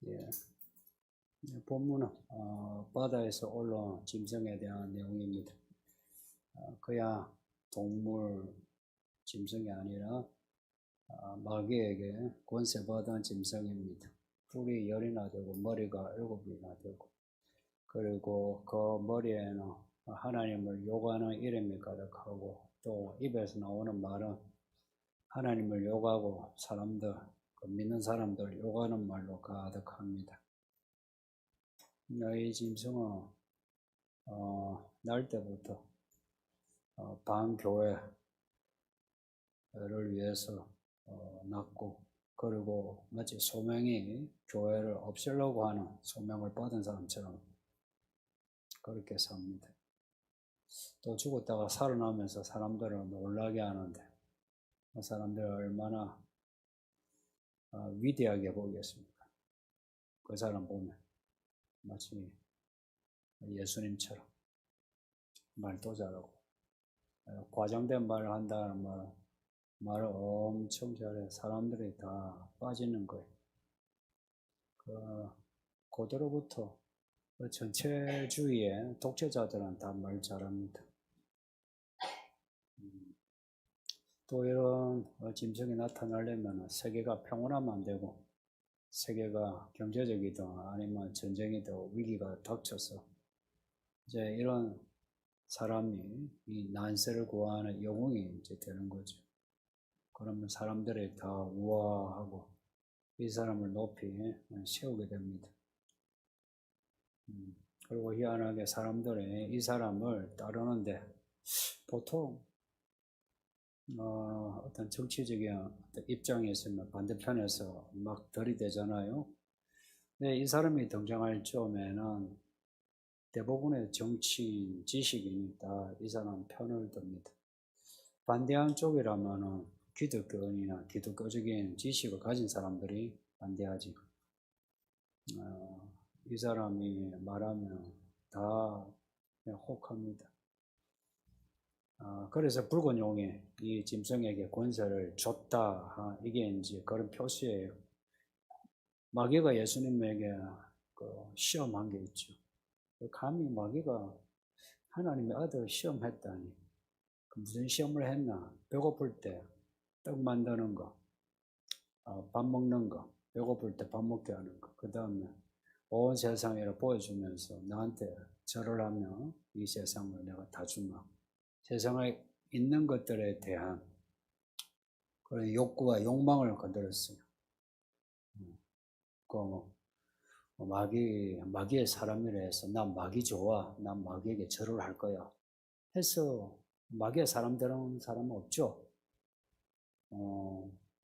예. 본문은 바다에서 올라온 짐승에 대한 내용입니다. 그냥 동물 짐승이 아니라 마귀에게 권세받은 짐승입니다. 뿔이 10이나 되고 머리가 7이나 되고, 그리고 그 머리에는 하나님을 욕하는 이름이 가득하고, 또 입에서 나오는 말은 하나님을 욕하고 사람들, 믿는 사람들 욕하는 말로 가득합니다. 이 짐승은 날 때부터 반교회를 위해서 낳고, 그리고 마치 소명이 교회를 없애려고 하는 소명을 받은 사람처럼 그렇게 삽니다. 또 죽었다가 살아나면서 사람들을 놀라게 하는데, 그 사람들을 얼마나 위대하게 보이겠습니까? 그 사람 보면 마치 예수님처럼 말도 잘하고, 과장된 말을 한다는 말을 엄청 잘해. 사람들이 다 빠지는 거예요. 그대로부터 전체 주위에 독재자들은 다 말 잘합니다. 또 이런 짐승이 나타나려면 세계가 평온하면 안 되고, 세계가 경제적이든 아니면 전쟁이든 위기가 닥쳐서 이제 이런 사람이 이 난세를 구하는 영웅이 이제 되는 거죠. 그러면 사람들이 다 우아하고 이 사람을 높이 세우게 됩니다. 그리고 희한하게 사람들이 이 사람을 따르는데, 보통 어떤 정치적인 입장에 있으면 반대편에서 막 들이대잖아요. 근데 이 사람이 등장할 즈음에는 대부분의 정치 지식인이 다 이 사람 편을 듭니다. 반대한 쪽이라면은 기독교인이나 기독교적인 지식을 가진 사람들이 반대하지. 이 사람이 말하면 다 혹합니다. 그래서 붉은 용이 이 짐승에게 권세를 줬다, 이게 이제 그런 표시예요. 마귀가 예수님에게 시험한 게 있죠. 감히 마귀가 하나님의 아들 시험했다니. 무슨 시험을 했나? 배고플 때 떡 만드는 거, 밥 먹는 거, 배고플 때 밥 먹게 하는 거, 그 다음에 온 세상을 보여주면서 나한테 절을 하면 이 세상을 내가 다 주마. 세상에 있는 것들에 대한 그런 욕구와 욕망을 건드렸어요. 마귀의 사람이라 해서 난 마귀 좋아, 난 마귀에게 절을 할 거야 해서 마귀의 사람들은 사람은 없죠.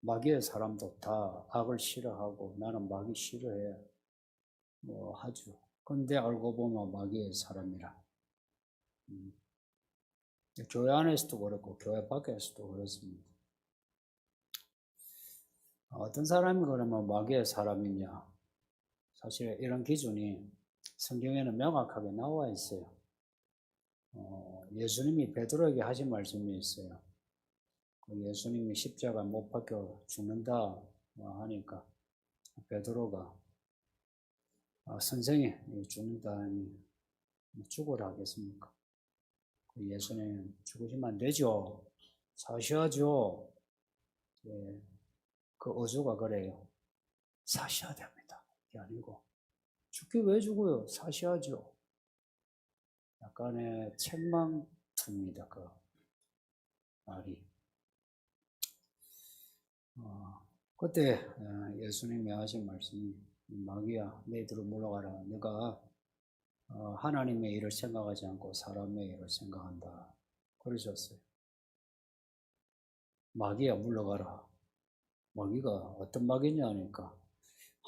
마귀의 사람도 다 악을 싫어하고 나는 마귀 싫어해 하죠. 근데 알고 보면 마귀의 사람이라. 교회 안에서도 그렇고 교회 밖에서도 그렇습니다. 어떤 사람이 그러면 마귀의 사람이냐? 사실 이런 기준이 성경에는 명확하게 나와 있어요. 예수님이 베드로에게 하신 말씀이 있어요. 예수님이 십자가 못 박혀 죽는다 하니까 베드로가 선생이 죽는다 하니 죽으라 하겠습니까? 예수님 죽으시면 안 되죠. 사셔야죠. 그 어조가 그래요. 사셔야 됩니다. 이게 아니고 죽기 왜 죽어요? 사셔야죠. 약간의 책망투입니다. 그 말이. 그때 예수님이 하신 말씀이 마귀야 너희들로 물러가라. 내가 하나님의 일을 생각하지 않고 사람의 일을 생각한다. 그러셨어요. 마귀야 물러가라. 마귀가 어떤 마귀냐 하니까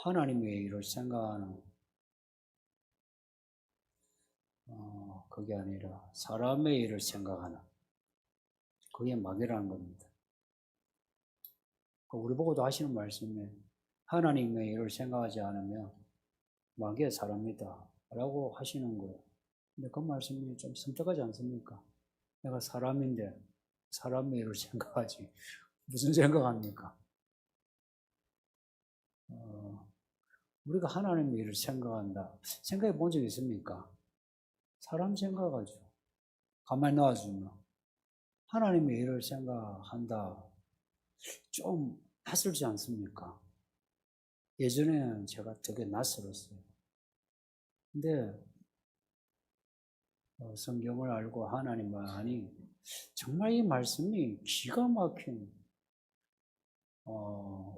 하나님의 일을 생각하는 그게 아니라 사람의 일을 생각하는 그게 마귀라는 겁니다. 우리 보고도 하시는 말씀에 하나님의 일을 생각하지 않으면 마귀의 사람이다 라고 하시는 거예요. 근데 그 말씀이 좀 섬뜩하지 않습니까? 내가 사람인데 사람의 일을 생각하지 무슨 생각합니까? 우리가 하나님의 일을 생각한다. 생각해 본 적 있습니까? 사람 생각하죠. 가만히 놔주면. 하나님의 일을 생각한다. 좀 낯설지 않습니까? 예전에는 제가 되게 낯설었어요. 근데 성경을 알고 하나님을 아니 정말 이 말씀이 기가 막힌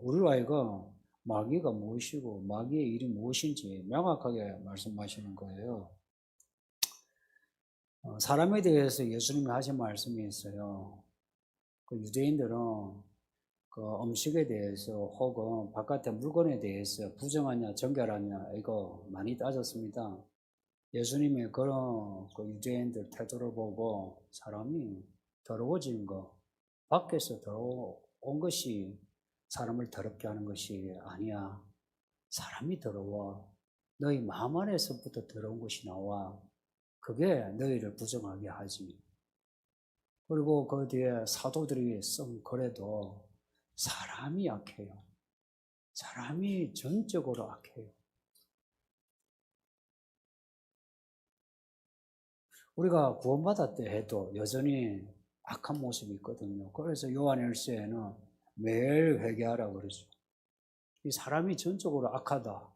우리 아이가 마귀가 무엇이고 마귀의 일이 무엇인지 명확하게 말씀하시는 거예요. 사람에 대해서 예수님이 하신 말씀이 있어요. 그 유대인들은 그 음식에 대해서 혹은 바깥의 물건에 대해서 부정하냐 정결하냐 이거 많이 따졌습니다. 예수님의 그런 그 유대인들 태도를 보고 사람이 더러워진 거, 밖에서 더러운 것이 사람을 더럽게 하는 것이 아니야. 사람이 더러워. 너희 마음 안에서부터 더러운 것이 나와. 그게 너희를 부정하게 하지. 그리고 그 뒤에 사도들이 쓴 글에도 사람이 약해요. 사람이 전적으로 악해요. 우리가 구원받았다 해도 여전히 악한 모습이 있거든요. 그래서 요한일서에는 매일 회개하라고 그러죠. 이 사람이 전적으로 악하다.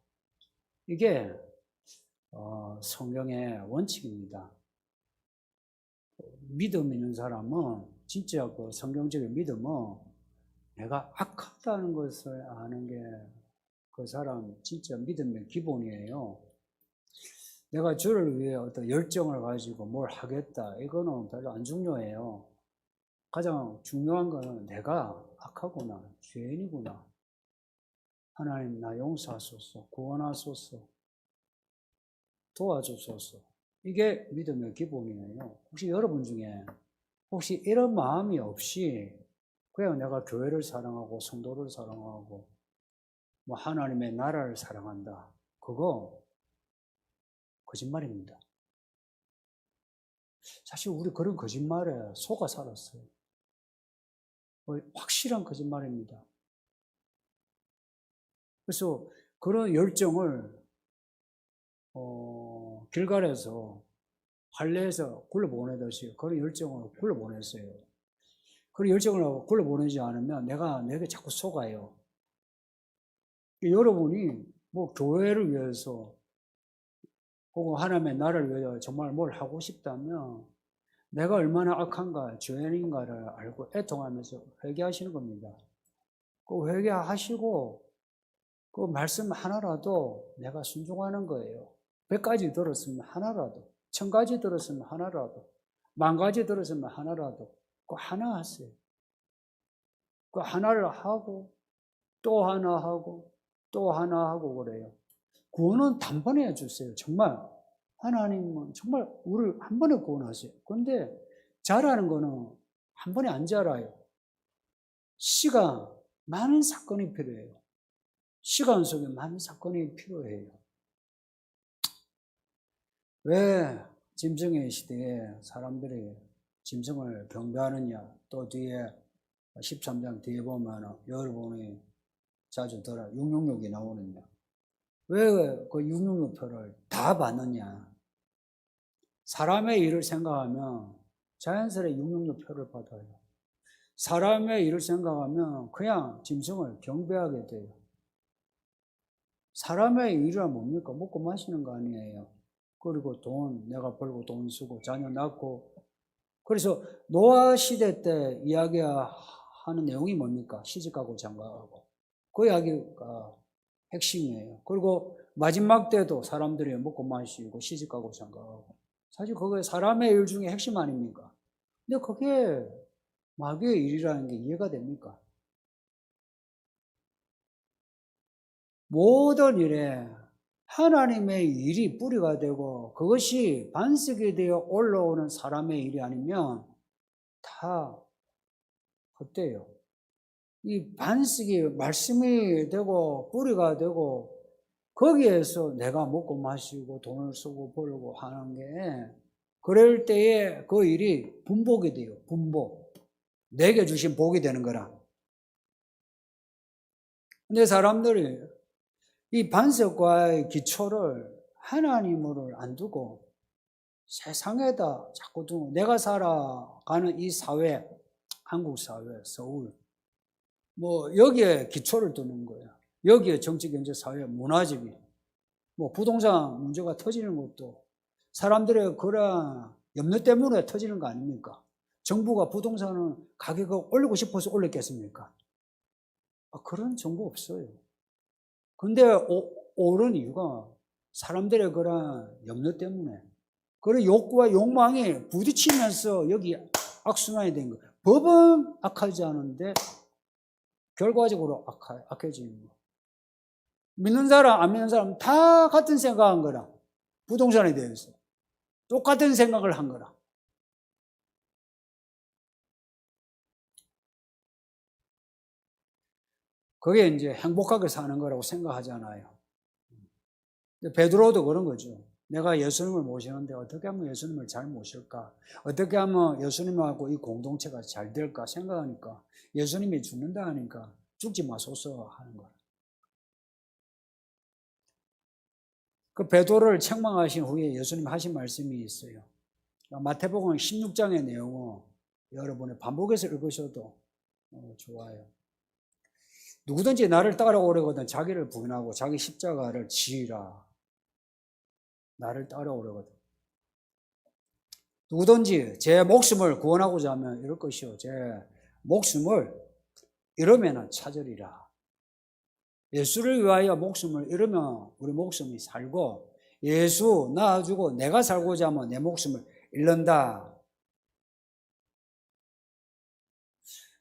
이게 성경의 원칙입니다. 믿음 있는 사람은 진짜 그 성경적인 믿음은 내가 악하다는 것을 아는 게 그 사람 진짜 믿음의 기본이에요. 내가 주를 위해 어떤 열정을 가지고 뭘 하겠다. 이거는 별로 안 중요해요. 가장 중요한 거는 내가 악하구나, 죄인이구나. 하나님 나 용서하소서, 구원하소서, 도와주소서. 이게 믿음의 기본이에요. 혹시 여러분 중에 혹시 이런 마음이 없이 그냥 내가 교회를 사랑하고 성도를 사랑하고 뭐 하나님의 나라를 사랑한다. 그거 거짓말입니다. 사실 우리 그런 거짓말에 속아 살았어요. 확실한 거짓말입니다. 그래서 그런 열정을 길갈에서 할례에서 굴러보내듯이 그런 열정을 굴러보냈어요. 그런 열정을 굴러보내지 않으면 내게 자꾸 속아요. 여러분이 뭐 교회를 위해서 혹은 하나님의 나라를 위해서 정말 뭘 하고 싶다면 내가 얼마나 악한가, 죄인인가를 알고 애통하면서 회개하시는 겁니다. 그 회개하시고 그 말씀 하나라도 내가 순종하는 거예요. 100가지 들었으면 하나라도, 1000가지 들었으면 하나라도, 10,000가지 들었으면 하나라도 그 하나 하세요. 그 하나를 하고 또 하나 하고 또 하나 하고 그래요. 구원은 단번에 해주세요. 정말 하나님은 정말 우리를 한 번에 구원하세요. 그런데 자라는 거는 한 번에 안 자라요. 시간, 많은 사건이 필요해요. 시간 속에 많은 사건이 필요해요. 왜 짐승의 시대에 사람들이 짐승을 경배하느냐? 또 뒤에 13장 뒤에 보면 여러분이 자주 들어 666이 나오느냐? 왜 그 666표를 다 받느냐? 사람의 일을 생각하면 자연스레 666표를 받아요. 사람의 일을 생각하면 그냥 짐승을 경배하게 돼요. 사람의 일이란 뭡니까? 먹고 마시는 거 아니에요. 그리고 돈, 내가 벌고 돈 쓰고 자녀 낳고. 그래서 노아 시대 때 이야기하는 내용이 뭡니까? 시집가고 장가가고. 그 이야기가 핵심이에요. 그리고 마지막 때도 사람들이 먹고 마시고 시집가고 장가가고. 사실 그게 사람의 일 중에 핵심 아닙니까? 근데 그게 마귀의 일이라는 게 이해가 됩니까? 모든 일에 하나님의 일이 뿌리가 되고 그것이 반석이 되어 올라오는 사람의 일이 아니면 다 헛돼요. 이 반석이 말씀이 되고 뿌리가 되고 거기에서 내가 먹고 마시고 돈을 쓰고 벌고 하는 게 그럴 때에 그 일이 분복이 돼요. 분복. 내게 주신 복이 되는 거라. 근데 사람들이 이 반석과의 기초를 하나님을 안 두고 세상에다 자꾸 두고 내가 살아가는 이 사회, 한국 사회, 서울, 뭐 여기에 기초를 두는 거예요. 여기에 정치, 경제, 사회, 문화적인 뭐 부동산 문제가 터지는 것도 사람들의 그런 염려 때문에 터지는 거 아닙니까? 정부가 부동산을 가격을 올리고 싶어서 올렸겠습니까? 그런 정보 없어요. 근데 오른 이유가 사람들의 그런 염려 때문에 그런 욕구와 욕망이 부딪히면서 여기 악순환이 된 거예요. 법은 악하지 않은데 결과적으로 악해지는 거예요. 믿는 사람, 안 믿는 사람 다 같은 생각한 거라. 부동산에 대해서. 똑같은 생각을 한 거라. 그게 이제 행복하게 사는 거라고 생각하잖아요. 베드로도 그런 거죠. 내가 예수님을 모시는데 어떻게 하면 예수님을 잘 모실까? 어떻게 하면 예수님하고 이 공동체가 잘 될까 생각하니까 예수님이 죽는다 하니까 죽지 마소서 하는 거예요. 그 베드로를 책망하신 후에 예수님 하신 말씀이 있어요. 마태복음 16장의 내용은 여러분이 반복해서 읽으셔도 좋아요. 누구든지 나를 따라오려거든 자기를 부인하고 자기 십자가를 지으라. 나를 따라오려거든. 누구든지 제 목숨을 구원하고자 하면 이럴 것이요. 제 목숨을 잃으면 찾으리라. 예수를 위하여 목숨을 잃으면 우리 목숨이 살고 예수 낳아주고 내가 살고자 하면 내 목숨을 잃는다.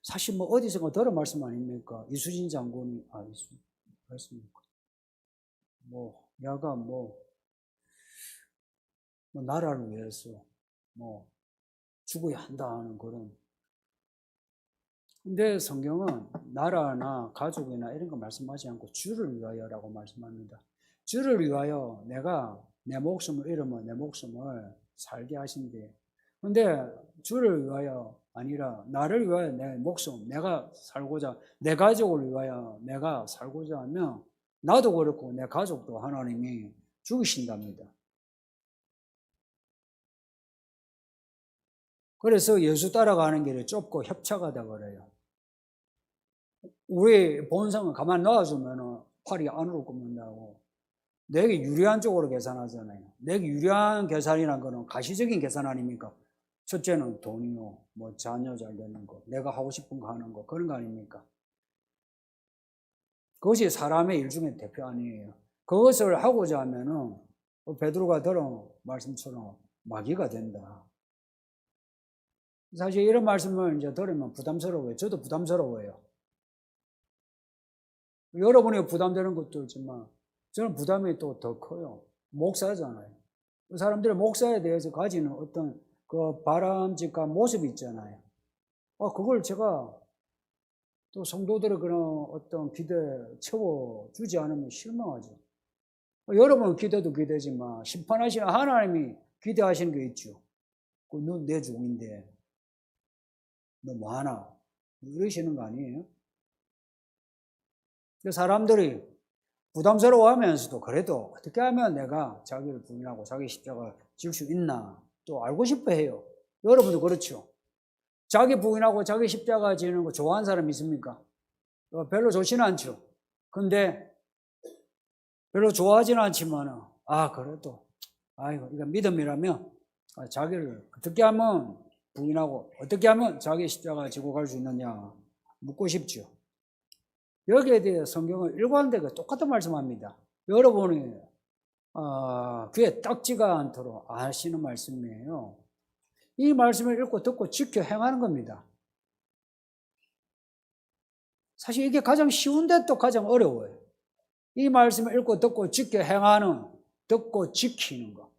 사실 뭐 어디선가 들은 말씀 아닙니까? 이수진 장군이 그렇습니까? 뭐 야가 뭐 나라를 위해서 뭐 죽어야 한다 하는 그런. 근데 성경은 나라나 가족이나 이런 거 말씀하지 않고 주를 위하여라고 말씀합니다. 주를 위하여 내가 내 목숨을 잃으면 내 목숨을 살게 하신대. 근데 주를 위하여 아니라 나를 위하여 내 목숨, 내가 살고자, 내 가족을 위하여 내가 살고자 하면 나도 그렇고 내 가족도 하나님이 죽이신답니다. 그래서 예수 따라가는 길이 좁고 협착하다 그래요. 우리 본성은 가만 놔주면 팔이 안으로 굽는다고. 내게 유리한 쪽으로 계산하잖아요. 내게 유리한 계산이란 거는 가시적인 계산 아닙니까? 첫째는 돈이요, 뭐 자녀 잘 되는 거, 내가 하고 싶은 거 하는 거, 그런 거 아닙니까? 그것이 사람의 일 중에 대표 아니에요. 그것을 하고자 하면은 베드로가 들은 말씀처럼 마귀가 된다. 사실 이런 말씀을 이제 들으면 부담스러워요. 저도 부담스러워요. 여러분이 부담되는 것도 있지만 저는 부담이 또 더 커요. 목사잖아요. 사람들이 목사에 대해서 가지는 어떤 그 바람직한 모습이 있잖아요. 그걸 제가 또 성도들의 그런 어떤 기대에 채워주지 않으면 실망하죠. 여러분은 기대도 기대지만 심판하시는 하나님이 기대하시는 게 있죠. 넌 내 종인데 너 뭐하나? 이러시는 거 아니에요? 사람들이 부담스러워하면서도 그래도 어떻게 하면 내가 자기를 부인하고 자기 십자가를 지을 수 있나 또 알고 싶어 해요. 여러분도 그렇죠. 자기 부인하고 자기 십자가 지는 거 좋아하는 사람 있습니까? 별로 좋지는 않죠. 근데 별로 좋아하지는 않지만 그래도 이거 믿음이라면 자기를 어떻게 하면 부인하고 어떻게 하면 자기 십자가 지고 갈 수 있느냐 묻고 싶죠. 여기에 대해 성경은 일관되게 똑같은 말씀합니다. 여러분이 귀에 딱지가 않도록 아시는 말씀이에요. 이 말씀을 읽고 듣고 지켜 행하는 겁니다. 사실 이게 가장 쉬운데 또 가장 어려워요. 이 말씀을 읽고 듣고 지켜 행하는, 듣고 지키는 거.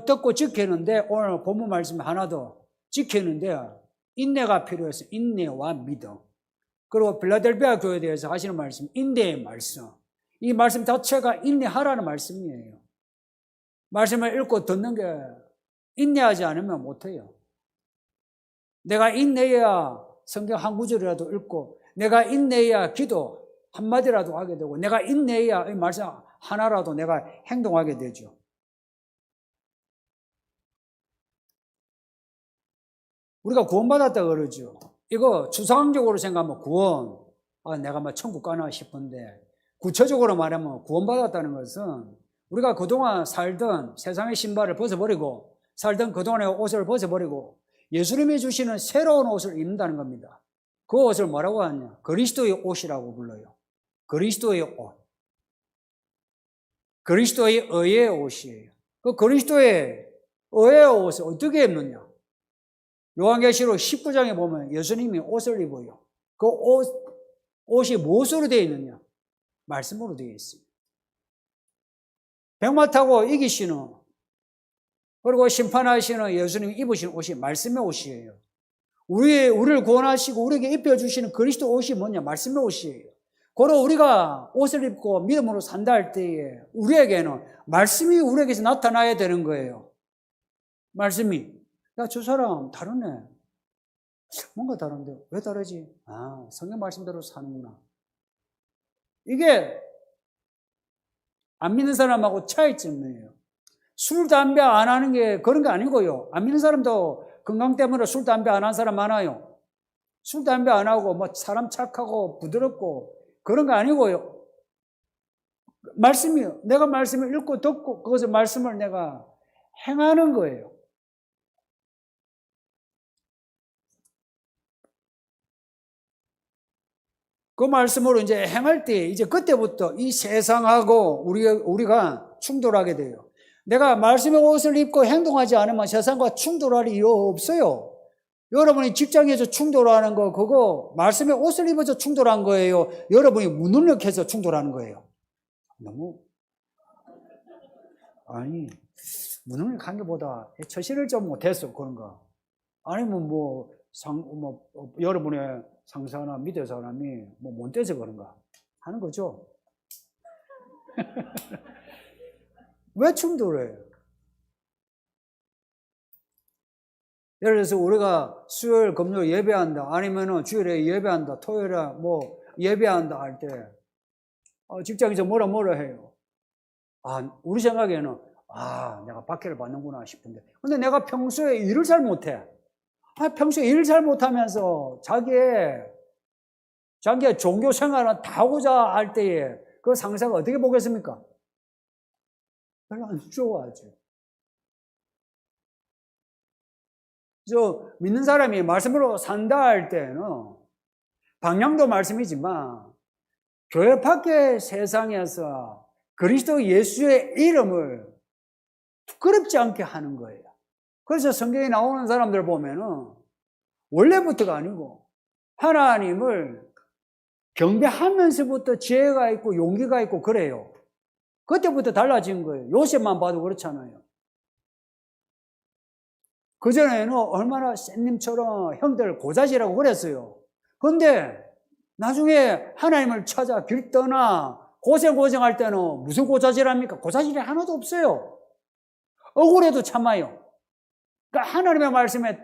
듣고 지키는데 오늘 본문 말씀 하나 더 지키는데 인내가 필요해서 인내와 믿음. 그리고 필라델피아 교회에 대해서 하시는 말씀, 인내의 말씀. 이 말씀 자체가 인내하라는 말씀이에요. 말씀을 읽고 듣는 게 인내하지 않으면 못해요. 내가 인내해야 성경 한 구절이라도 읽고 내가 인내해야 기도 한마디라도 하게 되고 내가 인내해야 이 말씀 하나라도 내가 행동하게 되죠. 우리가 구원받았다 그러죠. 이거 추상적으로 생각하면 구원, 내가 막 천국 가나 싶은데 구체적으로 말하면 구원받았다는 것은 우리가 그동안 살던 세상의 신발을 벗어버리고 살던 그동안의 옷을 벗어버리고 예수님이 주시는 새로운 옷을 입는다는 겁니다. 그 옷을 뭐라고 하냐? 그리스도의 옷이라고 불러요. 그리스도의 옷. 그리스도의 의의 옷이에요. 그 그리스도의 의의 옷을 어떻게 입느냐? 요한계시록 19장에 보면 예수님이 옷을 입어요. 그 옷이 무엇으로 되어 있느냐? 말씀으로 되어 있습니다. 백마 타고 이기시는 그리고 심판하시는 예수님이 입으신 옷이 말씀의 옷이에요. 우리를 구원하시고 우리에게 입혀주시는 그리스도 옷이 뭐냐? 말씀의 옷이에요. 고로 우리가 옷을 입고 믿음으로 산다 할 때에 우리에게는 말씀이 우리에게서 나타나야 되는 거예요. 말씀이. 야, 저 사람 다르네. 뭔가 다른데 왜 다르지? 성경 말씀대로 사는구나. 이게 안 믿는 사람하고 차이점이에요. 술, 담배 안 하는 게 그런 게 아니고요. 안 믿는 사람도 건강 때문에 술, 담배 안 하는 사람 많아요. 술, 담배 안 하고 뭐 사람 착하고 부드럽고 그런 거 아니고요. 말씀이요. 내가 말씀을 읽고 듣고 그것을 말씀을 내가 행하는 거예요. 그 말씀으로 이제 행할 때 이제 그때부터 이 세상하고 우리가 충돌하게 돼요. 내가 말씀의 옷을 입고 행동하지 않으면 세상과 충돌할 이유 없어요. 여러분이 직장에서 충돌하는 거 그거 말씀의 옷을 입어서 충돌한 거예요. 여러분이 무능력해서 충돌하는 거예요. 너무 무능력한 것보다 처신을 좀 못했어 그런 거. 아니면 여러분의 상사나 밑에 사람이 못 돼서 그런가 하는 거죠. 왜 충돌해요? 예를 들어서 우리가 수요일, 금요일 예배한다, 아니면은 주일에 예배한다, 토요일에 예배한다 할 때, 직장에서 뭐라 해요. 우리 생각에는, 내가 박해를 받는구나 싶은데. 근데 내가 평소에 일을 잘 못해. 평소에 일을 잘 못하면서 자기의 종교 생활을 다 하고자 할 때에 그 상사가 어떻게 보겠습니까? 별로 안 좋아하죠. 믿는 사람이 말씀으로 산다 할 때는 방향도 말씀이지만 교회 밖의 세상에서 그리스도 예수의 이름을 부끄럽지 않게 하는 거예요. 그래서 성경에 나오는 사람들 보면은 원래부터가 아니고 하나님을 경배하면서부터 지혜가 있고 용기가 있고 그래요. 그때부터 달라진 거예요. 요셉만 봐도 그렇잖아요. 그전에는 얼마나 쌤님처럼 형들 고자질하고 그랬어요. 그런데 나중에 하나님을 찾아 길 떠나 고생할 때는 무슨 고자질합니까? 고자질이 하나도 없어요. 억울해도 참아요. 그러니까 하나님의 말씀에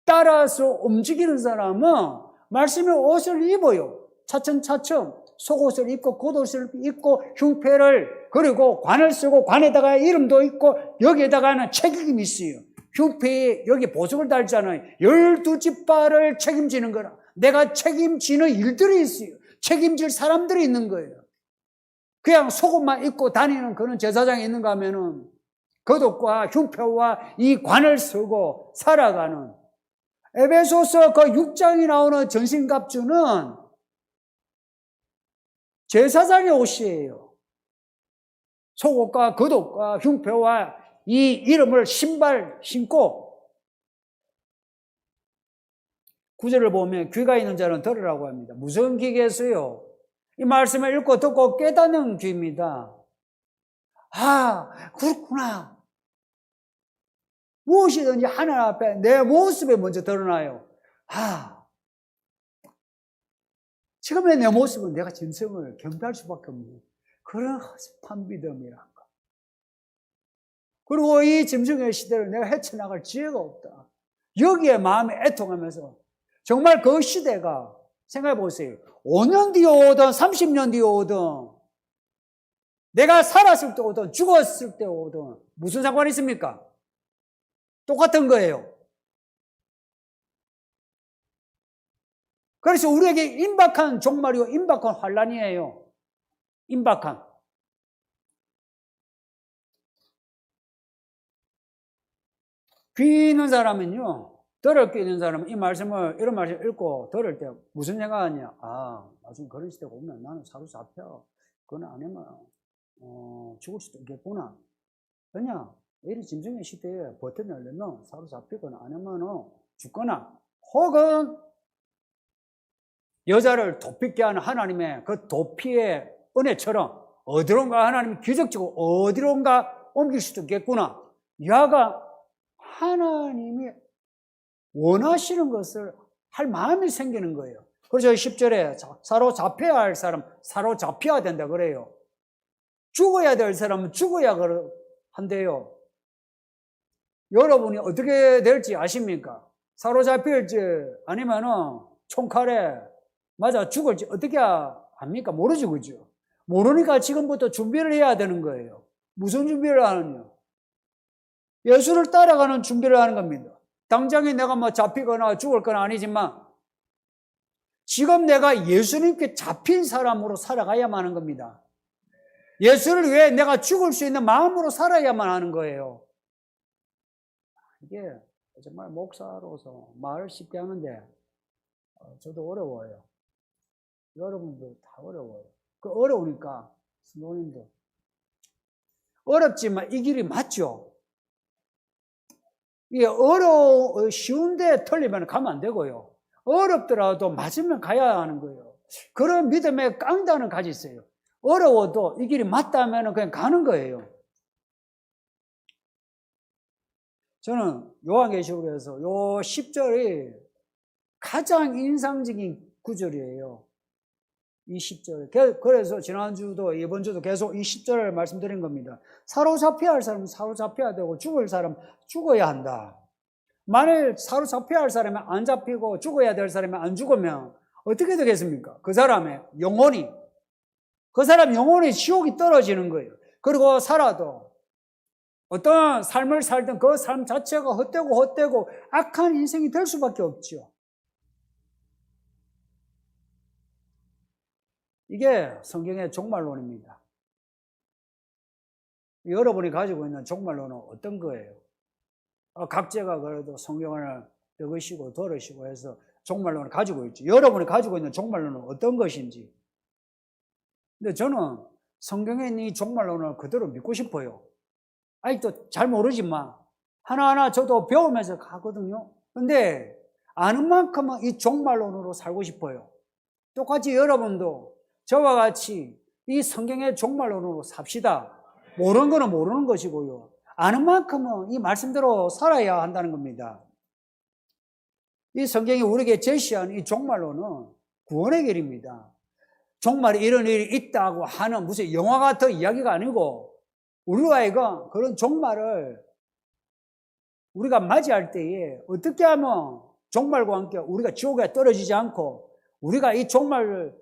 따라서 움직이는 사람은 말씀의 옷을 입어요. 차츰차츰 속옷을 입고 겉옷을 입고 흉패를 그리고 관을 쓰고 관에다가 이름도 있고 여기에다가는 책임이 있어요. 흉패에 여기 보석을 달잖아요. 12지파를 책임지는 거라. 내가 책임지는 일들이 있어요. 책임질 사람들이 있는 거예요. 그냥 속옷만 입고 다니는 그런 제사장이 있는가 하면은 겉옷과 흉패와 이 관을 쓰고 살아가는 에베소서 그 6장이 나오는 전신갑주는 제사장의 옷이에요. 속옷과 겉옷과 흉패와 이 이름을 신발 신고 9절을 보면 귀가 있는 자는 들으라고 합니다. 무슨 귀겠어요? 이 말씀을 읽고 듣고 깨닫는 귀입니다. 그렇구나. 무엇이든지 하나님 앞에 내 모습에 먼저 드러나요. 지금의 내 모습은 내가 진성을 경배할 수밖에 없는 그런 허습한 믿음이란가. 그리고 이 짐승의 시대를 내가 헤쳐나갈 지혜가 없다. 여기에 마음이 애통하면서 정말 그 시대가 생각해 보세요. 5년 뒤에 오든 30년 뒤에 오든 내가 살았을 때 오든 죽었을 때 오든 무슨 상관이 있습니까? 똑같은 거예요. 그래서 우리에게 임박한 종말이고 임박한 환란이에요. 임박한. 귀 있는 사람은요, 들을 귀 있는 사람은 이 말씀을, 이런 말씀을 읽고 들을 때 무슨 생각하냐? 아, 나중에 그런 시대가 오면 나는 사로잡혀. 그건 아니면, 죽을 수도 있겠구나. 그냥, 이리 짐승의 시대에 버텨내려면 사로잡히거나 아니면 죽거나, 혹은 여자를 도피게 하는 하나님의 그 도피의 은혜처럼 어디론가 하나님이 기적적으로 어디론가 옮길 수도 있겠구나. 야가 하나님이 원하시는 것을 할 마음이 생기는 거예요. 그래서 10절에 사로잡혀야 할 사람, 사로잡혀야 된다 그래요. 죽어야 될 사람은 죽어야 한대요. 여러분이 어떻게 될지 아십니까? 사로잡힐지 아니면은 총칼에 맞아 죽을지 어떻게 압니까? 모르죠, 그죠? 모르니까 지금부터 준비를 해야 되는 거예요. 무슨 준비를 하느냐? 예수를 따라가는 준비를 하는 겁니다. 당장에 내가 뭐 잡히거나 죽을 건 아니지만 지금 내가 예수님께 잡힌 사람으로 살아가야만 하는 겁니다. 예수를 위해 내가 죽을 수 있는 마음으로 살아야만 하는 거예요. 이게 정말 목사로서 말을 쉽게 하는데 저도 어려워요. 여러분도 다 어려워요. 그 어려우니까 성도님도 어렵지만 이 길이 맞죠. 이게 쉬운데 틀리면 가면 안 되고요. 어렵더라도 맞으면 가야 하는 거예요. 그런 믿음의 깡단을 가지세요. 어려워도 이 길이 맞다면 그냥 가는 거예요. 저는 요한계시록에서 요 10절이 가장 인상적인 구절이에요. 이 10절. 그래서 지난주도 이번주도 계속 이 10절을 말씀드린 겁니다. 사로잡혀야 할 사람은 사로잡혀야 되고 죽을 사람은 죽어야 한다. 만일 사로잡혀야 할 사람이 안 잡히고 죽어야 될 사람이 안 죽으면 어떻게 되겠습니까? 그 사람의 영혼이, 그 사람 영혼이 지옥이 떨어지는 거예요. 그리고 살아도 어떤 삶을 살든 그 삶 자체가 헛되고 악한 인생이 될 수밖에 없죠. 이게 성경의 종말론입니다. 여러분이 가지고 있는 종말론은 어떤 거예요? 각자가 그래도 성경을 읽으시고 들으시고 해서 종말론을 가지고 있죠. 여러분이 가지고 있는 종말론은 어떤 것인지. 근데 저는 성경에 있는 이 종말론을 그대로 믿고 싶어요. 아직도 잘 모르지만 하나하나 저도 배우면서 가거든요. 근데 아는 만큼은 이 종말론으로 살고 싶어요. 똑같이 여러분도 저와 같이 이 성경의 종말론으로 삽시다. 모르는 거는 모르는 것이고요. 아는 만큼은 이 말씀대로 살아야 한다는 겁니다. 이 성경이 우리에게 제시한 이 종말론은 구원의 길입니다. 종말에 이런 일이 있다고 하는 무슨 영화 같은 이야기가 아니고 우리가 그런 종말을 우리가 맞이할 때에 어떻게 하면 종말과 함께 우리가 지옥에 떨어지지 않고 우리가 이 종말을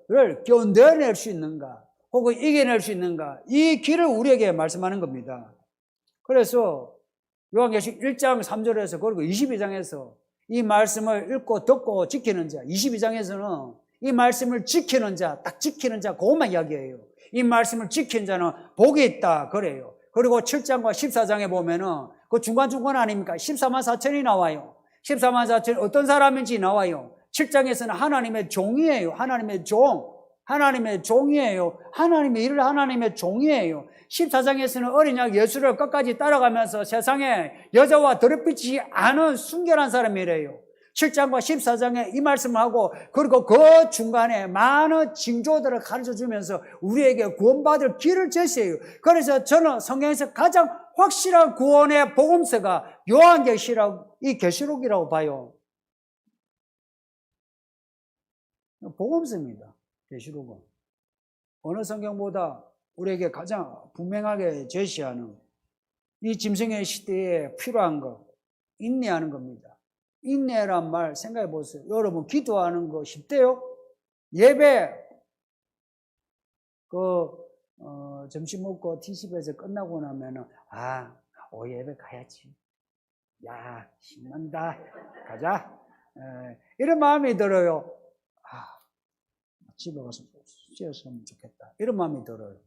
견뎌낼 수 있는가 혹은 이겨낼 수 있는가 이 길을 우리에게 말씀하는 겁니다. 그래서 요한계시록 1장 3절에서 그리고 22장에서 이 말씀을 읽고 듣고 지키는 자 22장에서는 이 말씀을 지키는 자 딱 지키는 자 그것만 이야기해요. 이 말씀을 지킨 자는 복이 있다 그래요. 그리고 7장과 14장에 보면은 그 중간중간 아닙니까? 14만 4천이 나와요. 14만 4천이 어떤 사람인지 나와요. 7장에서는 하나님의 종이에요. 하나님의 종. 하나님의 종이에요. 하나님의 일을 하나님의 종이에요. 14장에서는 어린 양 예수를 끝까지 따라가면서 세상에 여자와 더럽히지 않은 순결한 사람이래요. 7장과 14장에 이 말씀을 하고 그리고 그 중간에 많은 징조들을 가르쳐주면서 우리에게 구원받을 길을 제시해요. 그래서 저는 성경에서 가장 확실한 구원의 복음서가 요한계시록, 이 계시록이라고 봐요. 복음서입니다. 계시록은 어느 성경보다 우리에게 가장 분명하게 제시하는 이 짐승의 시대에 필요한 것, 인내하는 겁니다. 인내란 말 생각해 보세요. 여러분 기도하는 거 쉽대요? 예배 점심 먹고 T10에서 끝나고 나면은 예배 가야지. 야, 신난다. 가자. 이런 마음이 들어요. 집에 가서 쉬었으면 좋겠다. 이런 마음이 들어요.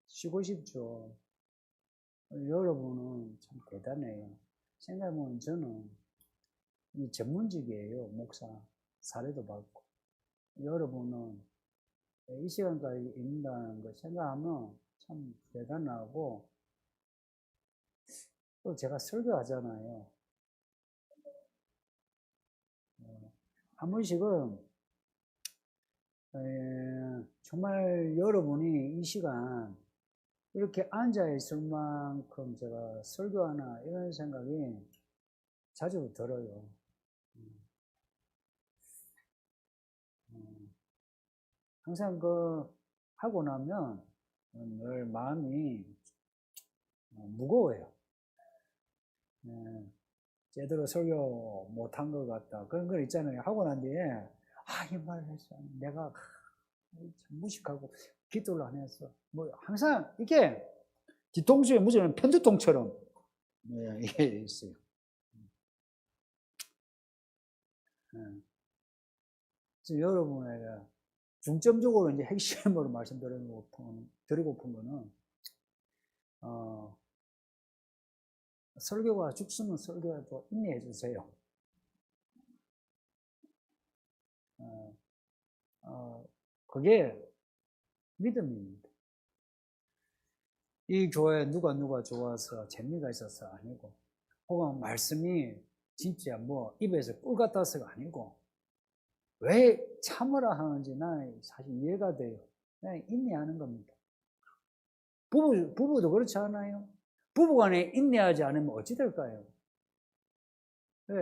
쉬고 싶죠. 여러분은 참 대단해요. 생각해보면 저는 이 전문직이에요. 목사. 사례도 받고. 여러분은 이 시간까지 있는다는 거 생각하면 참 대단하고, 또 제가 설교하잖아요. 한 번씩은 정말 여러분이 이 시간 이렇게 앉아있을 만큼 제가 설교하나 이런 생각이 자주 들어요. 항상 하고 나면 늘 마음이 무거워요. 제대로 설교 못한 것 같다. 그런 거 있잖아요. 하고 난 뒤에, 이 말을 했어. 내가 참 무식하고 기도를 안 했어. 항상 이게 뒤통수에 묻으면 편두통처럼 이게 있어요. 그래서 여러분에게 중점적으로 이제 핵심으로 드리고픈 거는, 설교가 죽쓰는 설교에도 인내해 주세요. 그게 믿음입니다. 이 교회 누가 좋아서 재미가 있어서 아니고, 혹은 말씀이 진짜 입에서 꿀 같아서가 아니고, 왜 참으라 하는지 나는 사실 이해가 돼요. 그냥 인내하는 겁니다. 부부도 그렇지 않아요? 부부간에 인내하지 않으면 어찌 될까요? 네.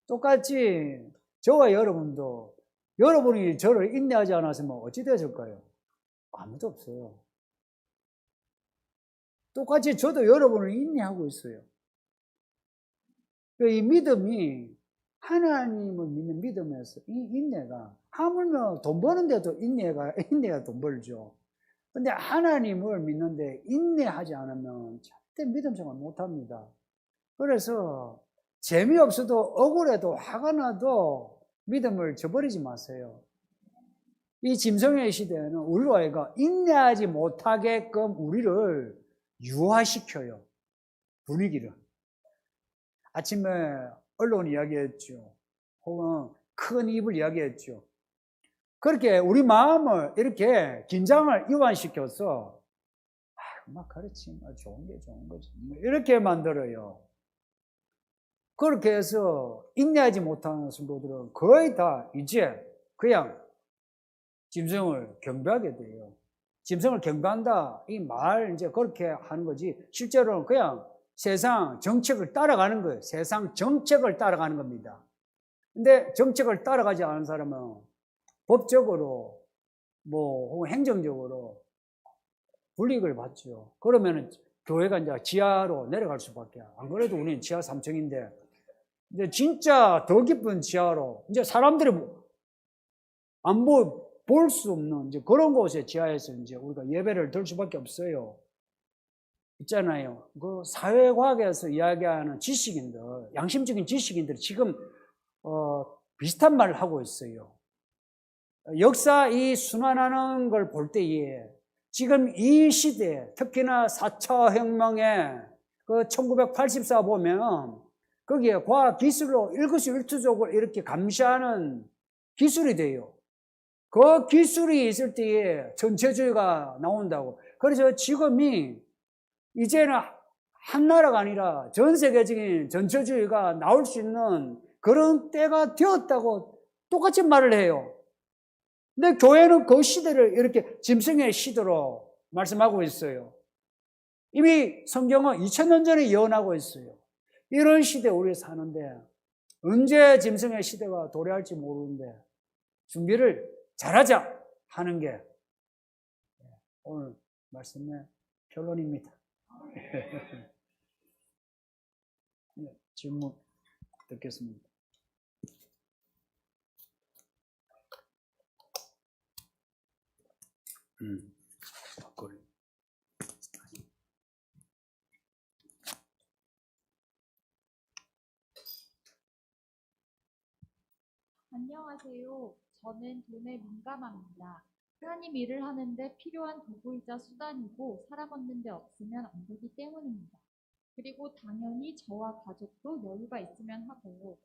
똑같이 저와 여러분도 여러분이 저를 인내하지 않았으면 어찌 되실까요? 아무도 없어요. 똑같이 저도 여러분을 인내하고 있어요. 이 믿음이 하나님을 믿는 믿음에서 이 인내가 하물며 돈 버는데도 인내가 돈 벌죠. 근데 하나님을 믿는데 인내하지 않으면 절대 믿음 생활 못합니다. 그래서 재미없어도 억울해도 화가 나도 믿음을 저버리지 마세요. 이 짐승의 시대에는 우리로 하여금 인내하지 못하게끔 우리를 유화시켜요. 분위기를. 아침에 언론 이야기했죠. 혹은 큰 입을 이야기했죠. 그렇게 우리 마음을 이렇게 긴장을 이완시켜서 막 가르치면 좋은 거지. 이렇게 만들어요. 그렇게 해서 인내하지 못하는 성도들은 거의 다 이제 그냥 짐승을 경배하게 돼요. 짐승을 경배한다. 이 말 이제 그렇게 하는 거지. 실제로는 그냥 세상 정책을 따라가는 거예요. 세상 정책을 따라가는 겁니다. 근데 정책을 따라가지 않은 사람은 법적으로 혹은 행정적으로 불이익을 받죠. 그러면은 교회가 이제 지하로 내려갈 수밖에. 안 그래도 우리는 지하 3층인데 이제 진짜 더 깊은 지하로 이제 사람들이 안 볼 수 없는 이제 그런 곳에 지하에서 이제 우리가 예배를 드릴 수밖에 없어요. 있잖아요. 그 사회과학에서 이야기하는 지식인들, 양심적인 지식인들이 지금 비슷한 말을 하고 있어요. 역사 이 순환하는 걸 볼 때에 지금 이 시대에 특히나 4차 혁명에 1984 보면 거기에 과학 기술로 일거수일투족을 이렇게 감시하는 기술이 돼요. 그 기술이 있을 때에 전체주의가 나온다고. 그래서 지금이 이제는 한 나라가 아니라 전 세계적인 전체주의가 나올 수 있는 그런 때가 되었다고 똑같이 말을 해요. 근데 교회는 그 시대를 이렇게 짐승의 시대로 말씀하고 있어요. 이미 성경은 2000년 전에 예언하고 있어요. 이런 시대에 우리 사는데 언제 짐승의 시대가 도래할지 모르는데 준비를 잘하자 하는 게 오늘 말씀의 결론입니다. 네, 질문 듣겠습니다. 그래. 안녕하세요. 저는 돈에 민감합니다. 하나님 일을 하는데 필요한 도구이자 수단이고 사람 얻는 데 없으면 안 되기 때문입니다. 그리고 당연히 저와 가족도 여유가 있으면 하고요.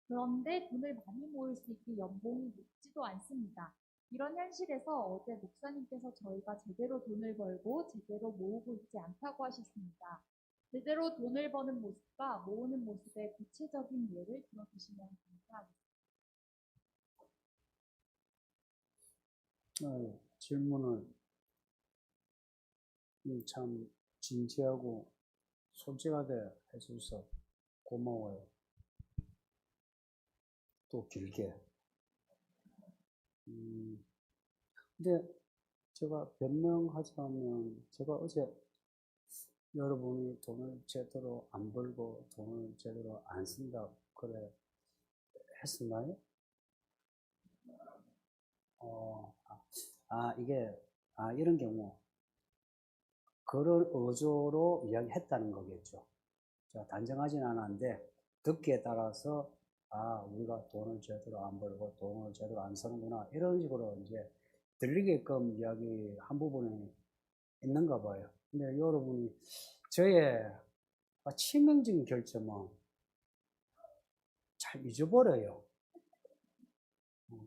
그런데 돈을 많이 모을 수 있게 연봉이 높지도 않습니다. 이런 현실에서 어제 목사님께서 저희가 제대로 돈을 벌고 제대로 모으고 있지 않다고 하셨습니다. 제대로 돈을 버는 모습과 모으는 모습의 구체적인 예를 들어주시면 감사하겠습니다. 질문을 참 진지하고 솔직하게 해주셔서 고마워요. 또 길게. 근데 제가 변명하자면 제가 어제 여러분이 돈을 제대로 안 벌고 돈을 제대로 안 쓴다 그래 했었나요? 이런 경우 그런 어조로 이야기했다는 거겠죠. 제가 단정하진 않았는데 듣기에 따라서 우리가 돈을 제대로 안 벌고 돈을 제대로 안 쓰는구나 이런 식으로 이제 들리게끔 이야기한 부분이 있는가 봐요. 근데 여러분이 저의 치명적인 결점은 잘 잊어버려요.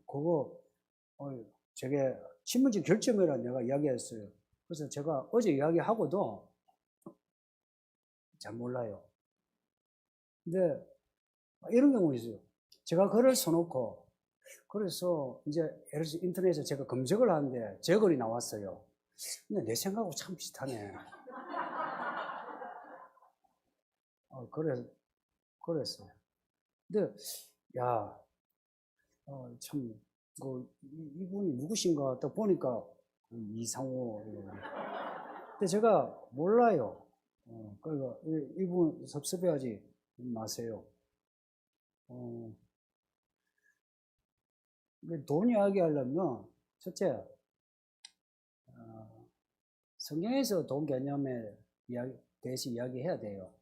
그거 저게 치명적인 결점이라 내가 이야기했어요. 그래서 제가 어제 이야기하고도 잘 몰라요. 근데 이런 경우 있어요. 제가 글을 써놓고 그래서 이제 예를 들어서 인터넷에 제가 검색을 하는데 제 글이 나왔어요. 근데 내 생각하고 참 비슷하네. 그랬어요. 근데 참 이분이 누구신가 딱 보니까 이상호. 근데 제가 몰라요. 그러니까 이분 섭섭해하지 마세요. 돈 이야기하려면 첫째 성경에서 돈 개념에 대해서 이야기해야 돼요.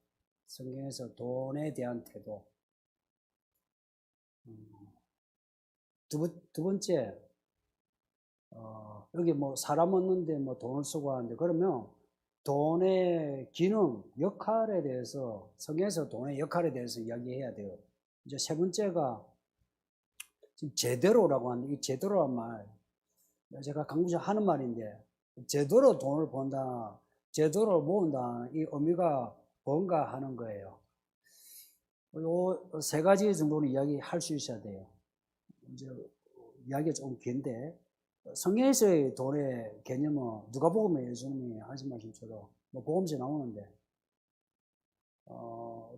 성경에서 돈에 대한 태도. 두 번째 여기 뭐 사람 얻는데 뭐 돈을 쓰고 하는데 그러면 돈의 기능, 역할에 대해서 성경에서 돈의 역할에 대해서 이야기해야 돼요. 이제 세 번째가 지금 제대로라고 하는데 이 제대로란 말 제가 강구자 하는 말인데 제대로 돈을 번다, 제대로 모은다 이 의미가 뭔가 하는 거예요. 요 세 가지 정도는 이야기할 수 있어야 돼요. 이제 이야기가 좀 긴데 성경에서의 돈의 개념은 누가복음에 예수님이 하신 말씀처럼 뭐 복음서에 나오는데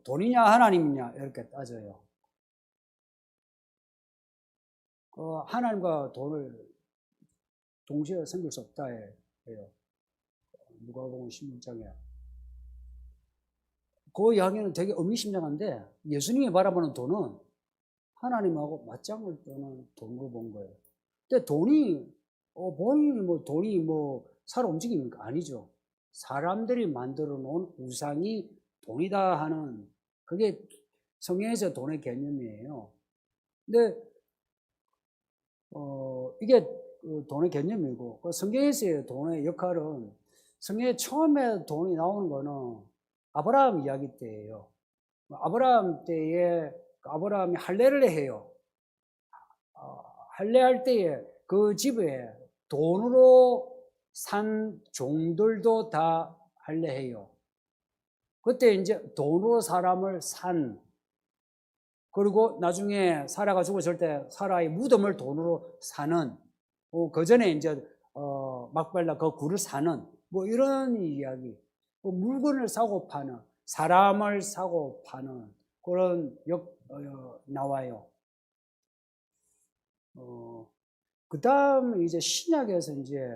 돈이냐 하나님이냐 이렇게 따져요. 하나님과 돈을 동시에 섬길 수 없다 해요. 누가복음 16장에. 그 이야기는 되게 의미심장한데 예수님이 바라보는 돈은 하나님하고 맞짱을 뜨는 돈으로 본 거예요. 근데 돈이 본인이 돈이 살아 움직이는 거 아니죠. 사람들이 만들어 놓은 우상이 돈이다 하는 그게 성경에서 돈의 개념이에요. 근데 이게 돈의 개념이고 성경에서의 돈의 역할은 성경에 처음에 돈이 나오는 거는 아브라함 이야기 때예요. 아브라함 때에 아브라함이 할례를 해요. 할례할 때에 그 집에 돈으로 산 종들도 다 할례해요. 그때 이제 돈으로 사람을 산 그리고 나중에 사라가 죽었을 때 사라의 무덤을 돈으로 사는 그 전에 이제 막벨라 그 굴을 사는 이런 이야기 물건을 사고 파는 사람을 사고 파는 그런 나와요. 그 다음 이제 신약에서 이제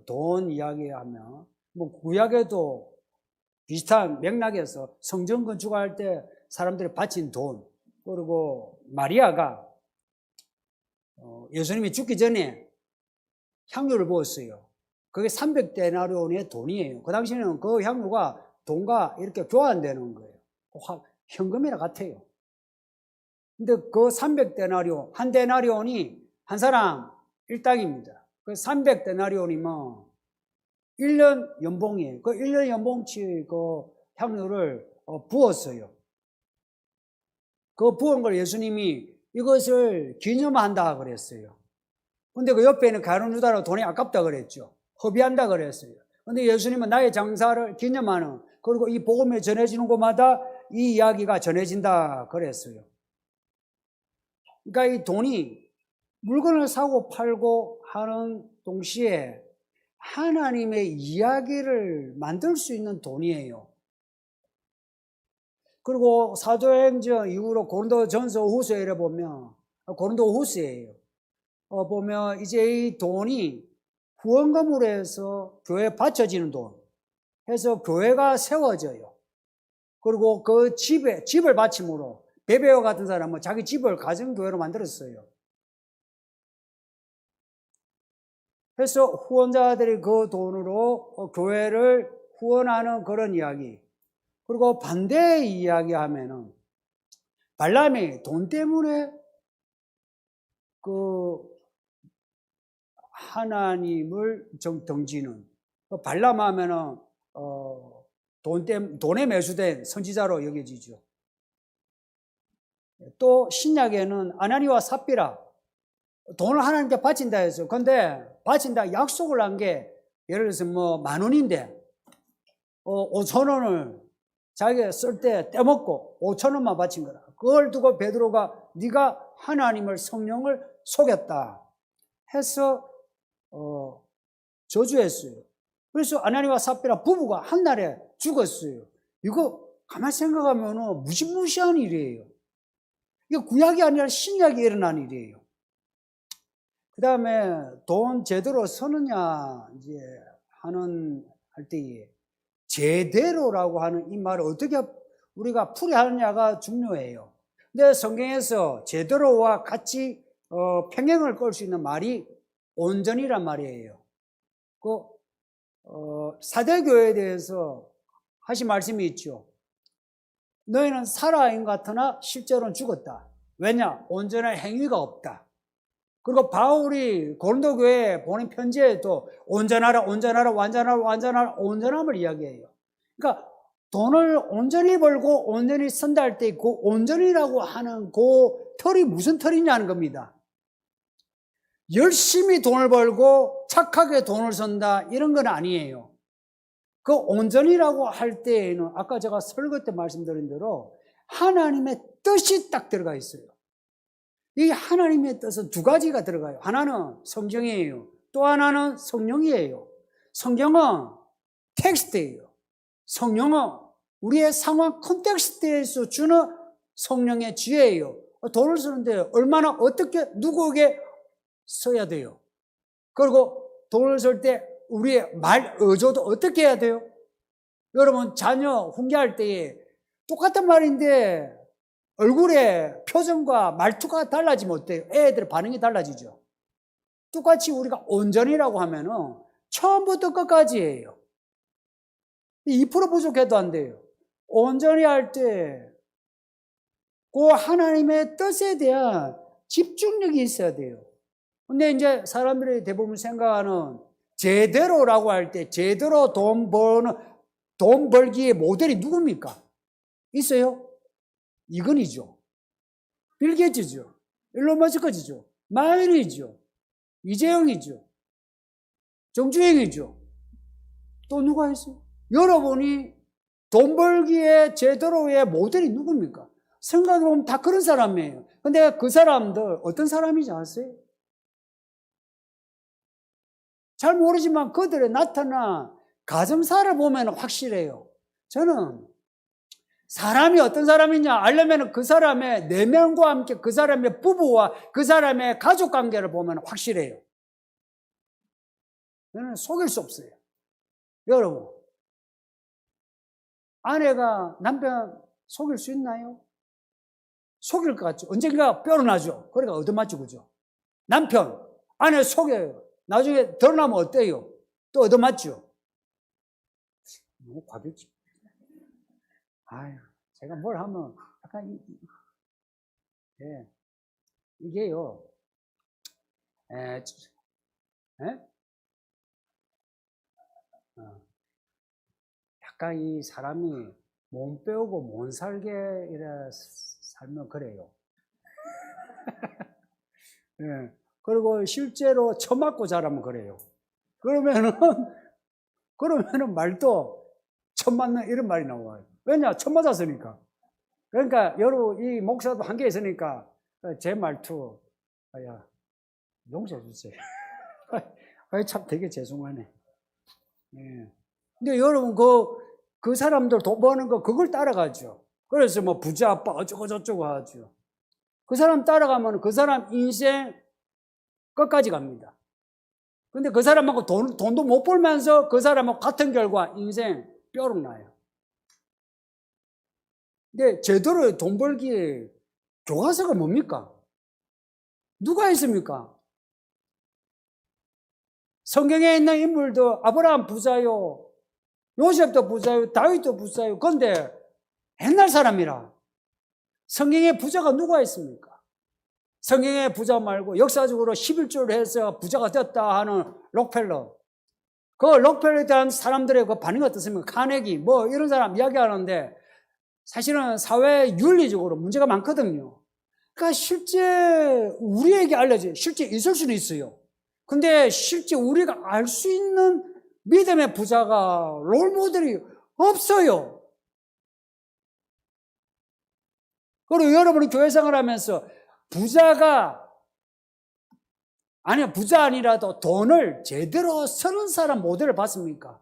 돈 이야기하면 뭐 구약에도 비슷한 맥락에서 성전 건축할 때 사람들이 바친 돈, 그리고 마리아가 예수님이 죽기 전에 향유를 부었어요. 그게 300데나리온의 돈이에요. 그 당시에는 그 향유가 돈과 이렇게 교환되는 거예요. 현금이랑 같아요. 근데 그 300데나리온, 한 데나리온이 한 사람 일당입니다. 그 300데나리온이면 1년 연봉이에요. 그 1년 연봉치 그 향유를 부었어요. 그 부은 걸 예수님이 이것을 기념한다 그랬어요. 근데 그 옆에는 가룟 유다로 돈이 아깝다 그랬죠. 허비한다 그랬어요. 근데 예수님은 나의 장사를 기념하는, 그리고 이 복음이 전해지는 곳마다 이 이야기가 전해진다 그랬어요. 그러니까 이 돈이 물건을 사고 팔고 하는 동시에 하나님의 이야기를 만들 수 있는 돈이에요. 그리고 사도행전 이후로 고린도전서 후서에 보면, 고린도 후서예요. 보면 이제 이 돈이 후원금으로 해서 교회에 바쳐지는 돈 해서 교회가 세워져요. 그리고 그 집을 바침으로 베베와 같은 사람은 자기 집을 가정교회로 만들었어요. 그래서 후원자들이 그 돈으로 교회를 후원하는 그런 이야기. 그리고 반대의 이야기 하면은 발람이 돈 때문에 그 하나님을 등지는, 발람 하면은 돈에 매수된 선지자로 여겨지죠. 또 신약에는 아나니와 삽비라, 돈을 하나님께 바친다 해서, 근데 바친다 약속을 한 게 예를 들어서 뭐 10,000원인데 5,000원을 자기가 쓸 때 떼먹고 5,000원만 바친 거라. 그걸 두고 베드로가 네가 하나님을, 성령을 속였다 해서 저주했어요. 그래서 아나니와 삽비라 부부가 한날에 죽었어요. 이거 가만히 생각하면 무시무시한 일이에요. 이거 구약이 아니라 신약이 일어난 일이에요. 그 다음에 돈 제대로 쓰느냐 이제 할 때에 제대로라고 하는 이 말을 어떻게 우리가 풀이하느냐가 중요해요. 근데 성경에서 제대로와 같이 평행을 끌 수 있는 말이 온전이란 말이에요. 사대교회에 대해서 하신 말씀이 있죠. 너희는 살아인 것 같으나 실제로는 죽었다. 왜냐? 온전한 행위가 없다. 그리고 바울이 고린도 교회에 보낸 편지에도 온전하라, 온전하라, 완전하라, 완전하라, 온전함을 이야기해요. 그러니까 돈을 온전히 벌고 온전히 쓴다 할 때 그 온전이라고 하는 그 털이 무슨 털이냐는 겁니다. 열심히 돈을 벌고 착하게 돈을 쓴다 이런 건 아니에요. 그 온전이라고 할 때에는 아까 제가 설교 때 말씀드린 대로 하나님의 뜻이 딱 들어가 있어요. 이 하나님의 뜻은 두 가지가 들어가요. 하나는 성경이에요. 또 하나는 성령이에요. 성경은 텍스트예요. 성령은 우리의 상황 컨텍스트에서 주는 성령의 지혜예요. 돈을 쓰는데 얼마나 어떻게 누구에게 써야 돼요. 그리고 돈을 쓸 때 우리의 말 어조도 어떻게 해야 돼요? 여러분 자녀 훈계할 때에 똑같은 말인데 얼굴의 표정과 말투가 달라지면 어때요? 애들의 반응이 달라지죠. 똑같이 우리가 온전이라고 하면은 처음부터 끝까지예요. 2% 부족해도 안 돼요. 온전히 할 때 그 하나님의 뜻에 대한 집중력이 있어야 돼요. 근데 이제 사람들이 대부분 생각하는 제대로라고 할 때 제대로 돈 벌기의 모델이 누굽니까? 있어요? 이건이죠. 빌 게이츠죠. 일론 머스크죠. 마이리죠. 이재용이죠. 정주행이죠. 또 누가 있어요? 여러분이 돈 벌기의 제대로의 모델이 누굽니까? 생각해보면 다 그런 사람이에요. 근데 그 사람들 어떤 사람인지 아세요? 잘 모르지만 그들의 나타난 가정사를 보면 확실해요. 저는 사람이 어떤 사람이냐 알려면 그 사람의 내면과 함께 그 사람의 부부와 그 사람의 가족관계를 보면 확실해요. 이거는 속일 수 없어요. 여러분, 아내가 남편 속일 수 있나요? 속일 것 같죠. 언젠가 뼈로나죠. 그러니까 얻어맞죠, 그죠? 남편, 아내 속여요. 나중에 드러나면 어때요? 또 얻어맞죠. 너무 과격지. 아유, 제가 뭘 하면 약간 예, 이게요. 에, 약간 이 사람이 몸 빼고 못 살게 이래 살면 그래요. 예. 그리고 실제로 처맞고 자라면 그래요. 그러면은 말도 처맞는 이런 말이 나와요. 왜냐? 처맞았으니까. 그러니까 여러분, 이 목사도 한계 있으니까 제 말투, 야, 용서해 주세요. 참 되게 죄송하네. 예. 근데 여러분, 그 사람들 돈 버는 거 그걸 따라가죠. 그래서 뭐 부자 아빠 어쩌고저쩌고 하죠. 그 사람 따라가면 그 사람 인생 끝까지 갑니다. 근데 그 사람하고 돈도 못 벌면서 그 사람하고 같은 결과 인생 뼈록 나요. 근데 제대로 돈 벌기에 교과서가 뭡니까? 누가 있습니까? 성경에 있는 인물도 아브라함 부자요, 요셉도 부자요, 다윗도 부자요. 그런데 옛날 사람이라 성경에 부자가 누가 있습니까? 성경의 부자 말고 역사적으로 11조를 해서 부자가 됐다 하는 록펠러. 그 록펠러에 대한 사람들의 그 반응이 어떻습니까? 카네기 뭐 이런 사람 이야기하는데 사실은 사회 윤리적으로 문제가 많거든요. 그러니까 실제 우리에게 알려져 실제 있을 수는 있어요. 근데 실제 우리가 알 수 있는 믿음의 부자가 롤모델이 없어요. 그리고 여러분이 교회 생활하면서 부자 아니라도 돈을 제대로 쓰는 사람 모델을 봤습니까?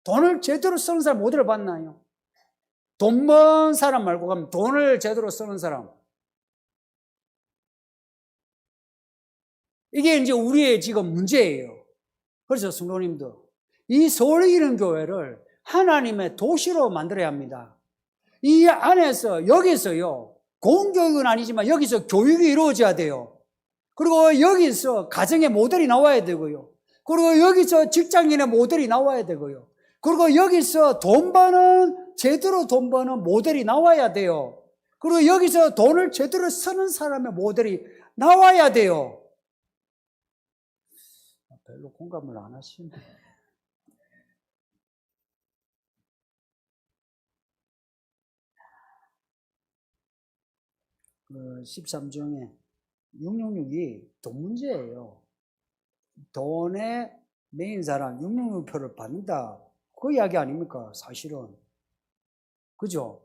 돈을 제대로 쓰는 사람 모델을 봤나요? 돈 번 사람 말고 가면 돈을 제대로 쓰는 사람. 이게 이제 우리의 지금 문제예요. 그래서 성도님들, 이 서울이는 교회를 하나님의 도시로 만들어야 합니다. 이 안에서, 여기서요, 공교육은 아니지만 여기서 교육이 이루어져야 돼요. 그리고 여기서 가정의 모델이 나와야 되고요. 그리고 여기서 직장인의 모델이 나와야 되고요. 그리고 여기서 제대로 돈 버는 모델이 나와야 돼요. 그리고 여기서 돈을 제대로 쓰는 사람의 모델이 나와야 돼요. 별로 공감을 안 하시네. 그 13중에 666이 돈 문제예요. 돈에 매인 사람 666표를 받는다. 그 이야기 아닙니까? 사실은. 그죠?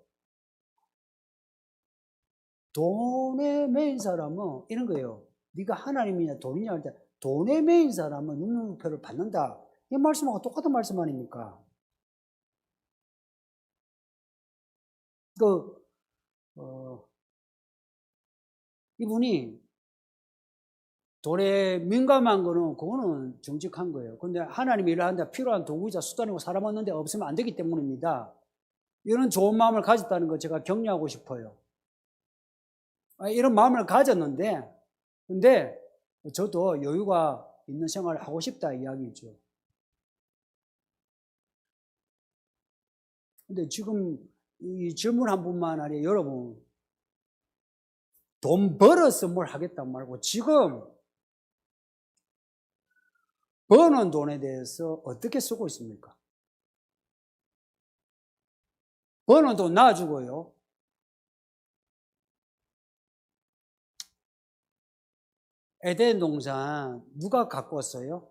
돈에 매인 사람은 이런 거예요. 네가 하나님이냐 돈이냐 할 때 돈에 매인 사람은 666표를 받는다. 이 말씀하고 똑같은 말씀 아닙니까? 이분이 돈에 민감한 거는 그거는 정직한 거예요. 근데 하나님이 일을 하는데 필요한 도구이자 수단이고 사람 얻는데 없으면 안 되기 때문입니다. 이런 좋은 마음을 가졌다는 거 제가 격려하고 싶어요. 이런 마음을 가졌는데 근데 저도 여유가 있는 생활을 하고 싶다 이야기죠. 근데 지금 이 질문 한 분만 아니라 여러분 돈 벌어서 뭘 하겠다 말고 지금 버는 돈에 대해서 어떻게 쓰고 있습니까? 버는 돈 놔주고요. 에덴 동산 누가 갖고 왔어요?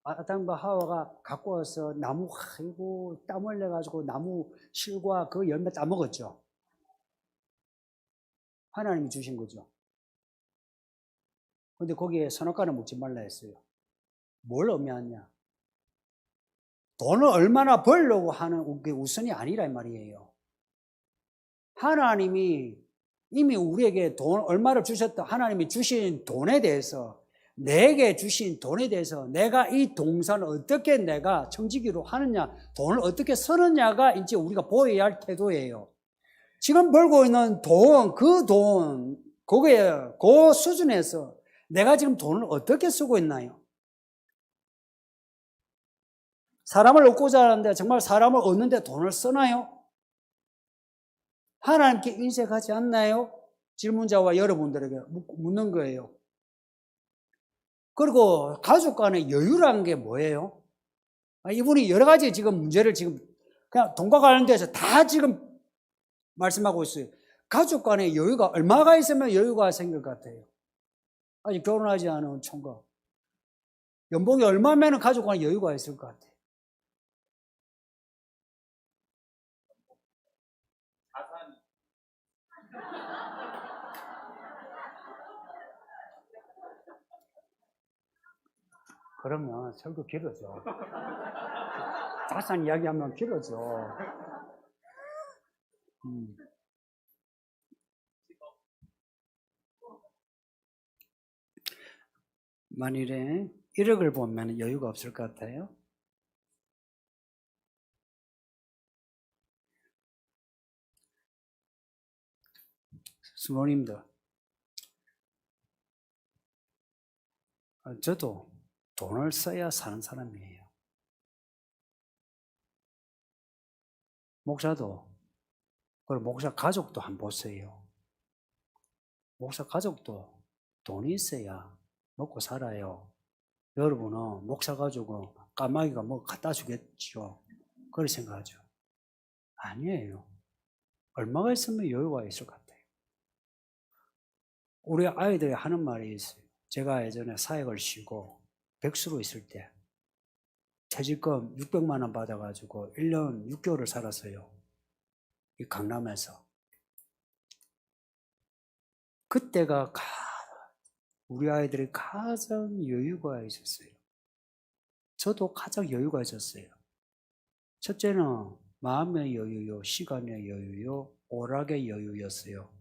아담과 하와가 갖고 와서 나무 아이고 땀 흘려가지고 나무 실과 그 열매 따먹었죠. 하나님이 주신 거죠. 근데 거기에 선악과는 먹지 말라 했어요. 뭘 의미하냐? 돈을 얼마나 벌려고 하는 게 우선이 아니라 이 말이에요. 하나님이 이미 우리에게 돈 얼마를 주셨다. 하나님이 주신 돈에 대해서 내게 주신 돈에 대해서 내가 이 동산을 어떻게 내가 청지기로 하느냐, 돈을 어떻게 쓰느냐가 이제 우리가 보여야 할 태도예요. 지금 벌고 있는 돈, 그거에, 그 수준에서 내가 지금 돈을 어떻게 쓰고 있나요? 사람을 얻고자 하는데 정말 사람을 얻는데 돈을 쓰나요? 하나님께 인색하지 않나요? 질문자와 여러분들에게 묻는 거예요. 그리고 가족 간의 여유라는 게 뭐예요? 이분이 여러 가지 지금 문제를 지금 그냥 돈과 관련돼서 다 지금 말씀하고 있어요. 가족 간의 여유가 얼마가 있으면 여유가 생길 것 같아요? 아직 결혼하지 않은 총각. 연봉이 얼마면 가족 간의 여유가 있을 것 같아요? 그러면 설교 길어져. 자산 이야기하면 길어져. 만일에 1억을 보면 여유가 없을 것 같아요? 스모님들, 저도 돈을 써야 사는 사람이에요. 목사도, 그리고 목사 가족도 한번 보세요. 목사 가족도 돈이 있어야 먹고 살아요. 여러분은 목사 가족은 까마귀가 뭐 갖다 주겠죠. 그렇게 생각하죠. 아니에요. 얼마가 있으면 여유가 있을 것 같아요. 우리 아이들이 하는 말이 있어요. 제가 예전에 사역을 쉬고 백수로 있을 때 퇴직금 600만 원 받아가지고 1년 6개월을 살았어요. 이 강남에서. 그때가 우리 아이들이 가장 여유가 있었어요. 저도 가장 여유가 있었어요. 첫째는 마음의 여유요, 시간의 여유요, 오락의 여유였어요.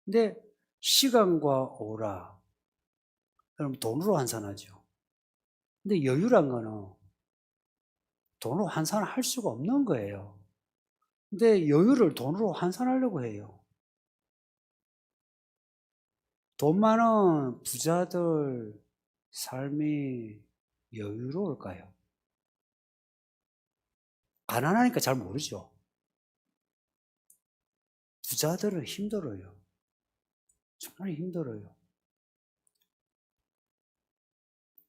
근데 시간과 오락, 여러분 돈으로 환산하죠. 근데 여유란 거는 돈으로 환산할 수가 없는 거예요. 근데 여유를 돈으로 환산하려고 해요. 돈 많은 부자들 삶이 여유로울까요? 가난하니까 잘 모르죠. 부자들은 힘들어요. 정말 힘들어요.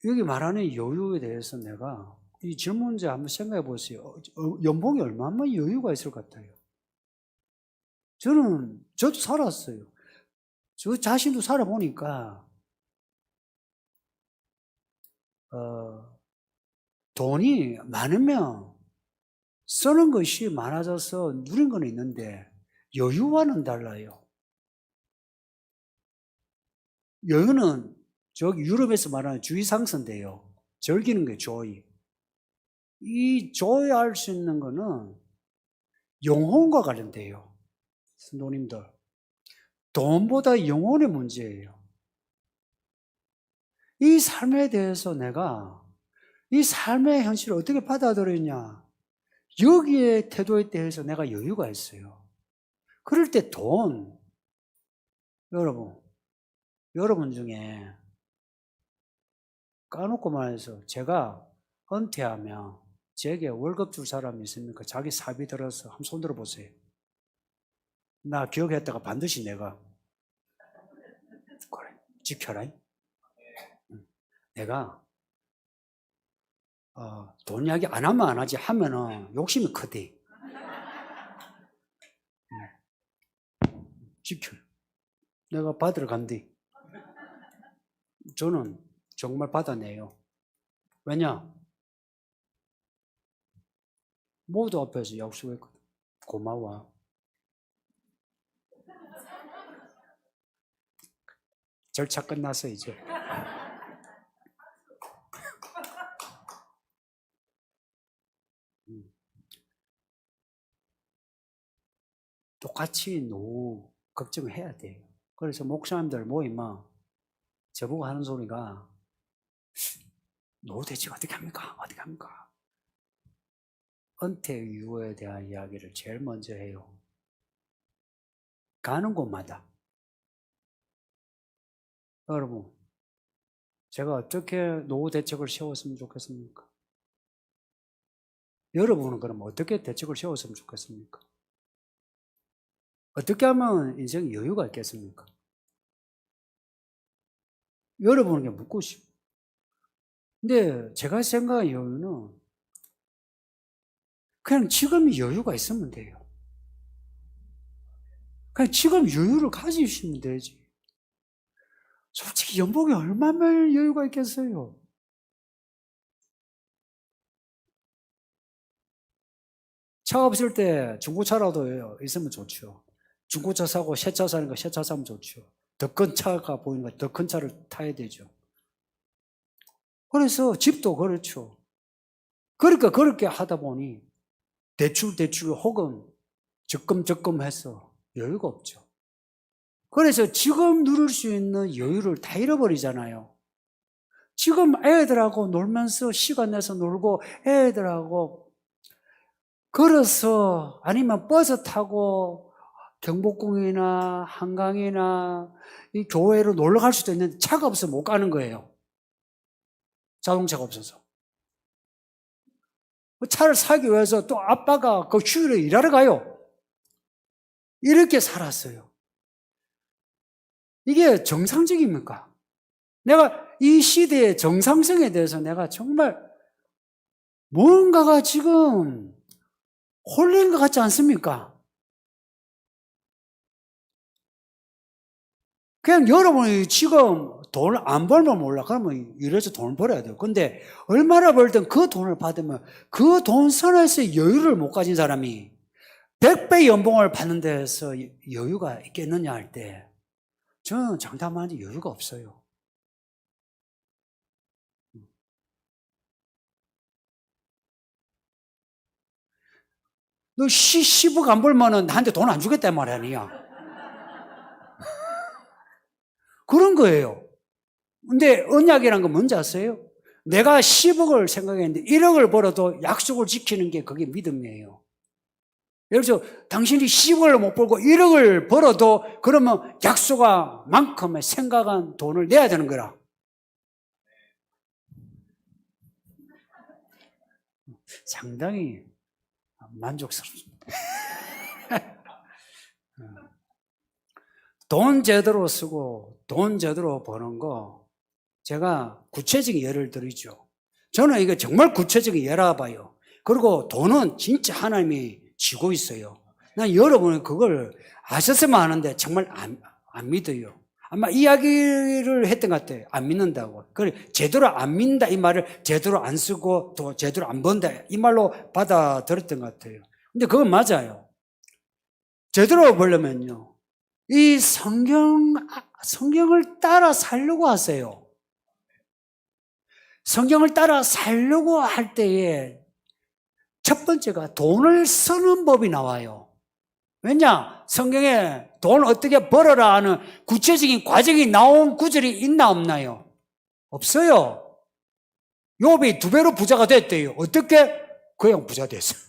여기 말하는 여유에 대해서 내가 이 질문자 한번 생각해 보세요. 연봉이 얼마나 여유가 있을 것 같아요? 저도 살았어요. 저 자신도 살아보니까, 돈이 많으면 쓰는 것이 많아져서 누린 건 있는데, 여유와는 달라요. 여유는 저기 유럽에서 말하는 주의상선인데요. 즐기는 게 조이. 이 조이할 수 있는 거는 영혼과 관련돼요. 성도님들. 돈보다 영혼의 문제예요. 이 삶에 대해서 내가 이 삶의 현실을 어떻게 받아들이냐. 여기에 태도에 대해서 내가 여유가 있어요. 그럴 때 여러분 중에 까놓고 말해서 제가 은퇴하면 제게 월급 줄 사람이 있습니까? 자기 사비 들어서 한번 손 들어보세요. 나 기억했다가 반드시 내가 그래 지켜라. 내가 돈 이야기 안 하면 안 하지 하면은 욕심이 크대. 지켜요. 내가 받으러 간대. 저는 정말 받아내요. 왜냐? 모두 앞에서 약속했거든. 고마워. 절차 끝났어 이제. 똑같이 노후 걱정을 해야 돼요. 그래서 목사님들 모이면 저보고 하는 소리가 노후 대책 어떻게 합니까? 어떻게 합니까? 은퇴 이후에 대한 이야기를 제일 먼저 해요. 가는 곳마다. 여러분, 제가 어떻게 노후 대책을 세웠으면 좋겠습니까? 여러분은 그럼 어떻게 대책을 세웠으면 좋겠습니까? 어떻게 하면 인생에 여유가 있겠습니까? 여러분에게 묻고 싶어요. 근데 제가 생각한 여유는 그냥 지금 여유가 있으면 돼요. 그냥 지금 여유를 가지시면 되지. 솔직히 연봉이 얼마나 여유가 있겠어요? 차 없을 때 중고차라도 있으면 좋죠. 중고차 사고 새 차 사는 거 새 차 사면 좋죠. 더 큰 차가 보이니까 더 큰 차를 타야 되죠. 그래서 집도 그렇죠. 그러니까 그렇게 하다 보니 대출 혹은 적금 해서 여유가 없죠. 그래서 지금 누릴 수 있는 여유를 다 잃어버리잖아요. 지금 애들하고 놀면서 시간 내서 놀고 애들하고 걸어서 아니면 버스 타고 경복궁이나 한강이나 이 교회로 놀러 갈 수도 있는데 차가 없어서 못 가는 거예요. 자동차가 없어서. 차를 사기 위해서 또 아빠가 그 휴일에 일하러 가요. 이렇게 살았어요. 이게 정상적입니까? 내가 이 시대의 정상성에 대해서 내가 정말 뭔가가 지금 홀린 것 같지 않습니까? 그냥 여러분이 지금 돈을 안 벌면 몰라. 그러면 이래서 돈을 벌어야 돼요. 근데 얼마나 벌든 그 돈을 받으면 그 돈 선에서 여유를 못 가진 사람이 100배 연봉을 받는 데서 여유가 있겠느냐 할 때 저는 장담하는데 여유가 없어요. 너 10억 안 벌면은 나한테 돈 안 주겠단 말 아니야. 그런 거예요. 근데 언약이란 건 뭔지 아세요? 내가 10억을 생각했는데 1억을 벌어도 약속을 지키는 게 그게 믿음이에요. 예를 들어서 당신이 10억을 못 벌고 1억을 벌어도 그러면 약속한 만큼의 생각한 돈을 내야 되는 거라. 상당히 만족스럽습니다. 돈 제대로 쓰고 돈 제대로 버는 거 제가 구체적인 예를 들이죠. 저는 이게 정말 구체적인 예라 봐요. 그리고 돈은 진짜 하나님이 쥐고 있어요. 난 여러분은 그걸 아셨으면 하는데 정말 안 믿어요. 아마 이야기를 했던 것 같아요. 안 믿는다고. 그래, 제대로 안 믿는다 이 말을 제대로 안 쓰고 또 제대로 안 번다 이 말로 받아들였던 것 같아요. 근데 그건 맞아요. 제대로 보려면요. 이 성경을 따라 살려고 하세요. 성경을 따라 살려고 할 때에 첫 번째가 돈을 쓰는 법이 나와요. 왜냐? 성경에 돈 어떻게 벌어라 하는 구체적인 과정이 나온 구절이 있나 없나요? 없어요. 욥이 2배로 부자가 됐대요. 어떻게? 그냥 부자 됐어요.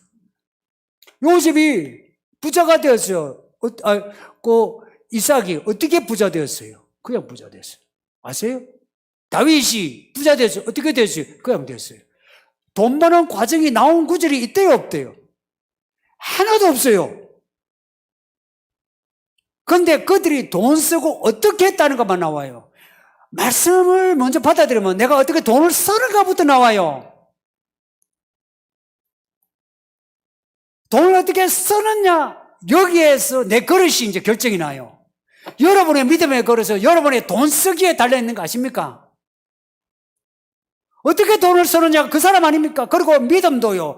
요셉이 부자가 되었어요. 이삭이 어떻게 부자 되었어요? 그냥 부자 됐어요. 아세요? 다윗이 부자 됐어요. 어떻게 됐어요? 그냥 됐어요. 돈 버는 과정이 나온 구절이 있대요, 없대요? 하나도 없어요. 그런데 그들이 돈 쓰고 어떻게 했다는 것만 나와요. 말씀을 먼저 받아들이면 내가 어떻게 돈을 쓰는가부터 나와요. 돈을 어떻게 쓰느냐, 여기에서 내 그릇이 이제 결정이 나요. 여러분의 믿음의 그릇은 여러분의 돈 쓰기에 달려있는 거 아십니까? 어떻게 돈을 쓰느냐가 그 사람 아닙니까? 그리고 믿음도요.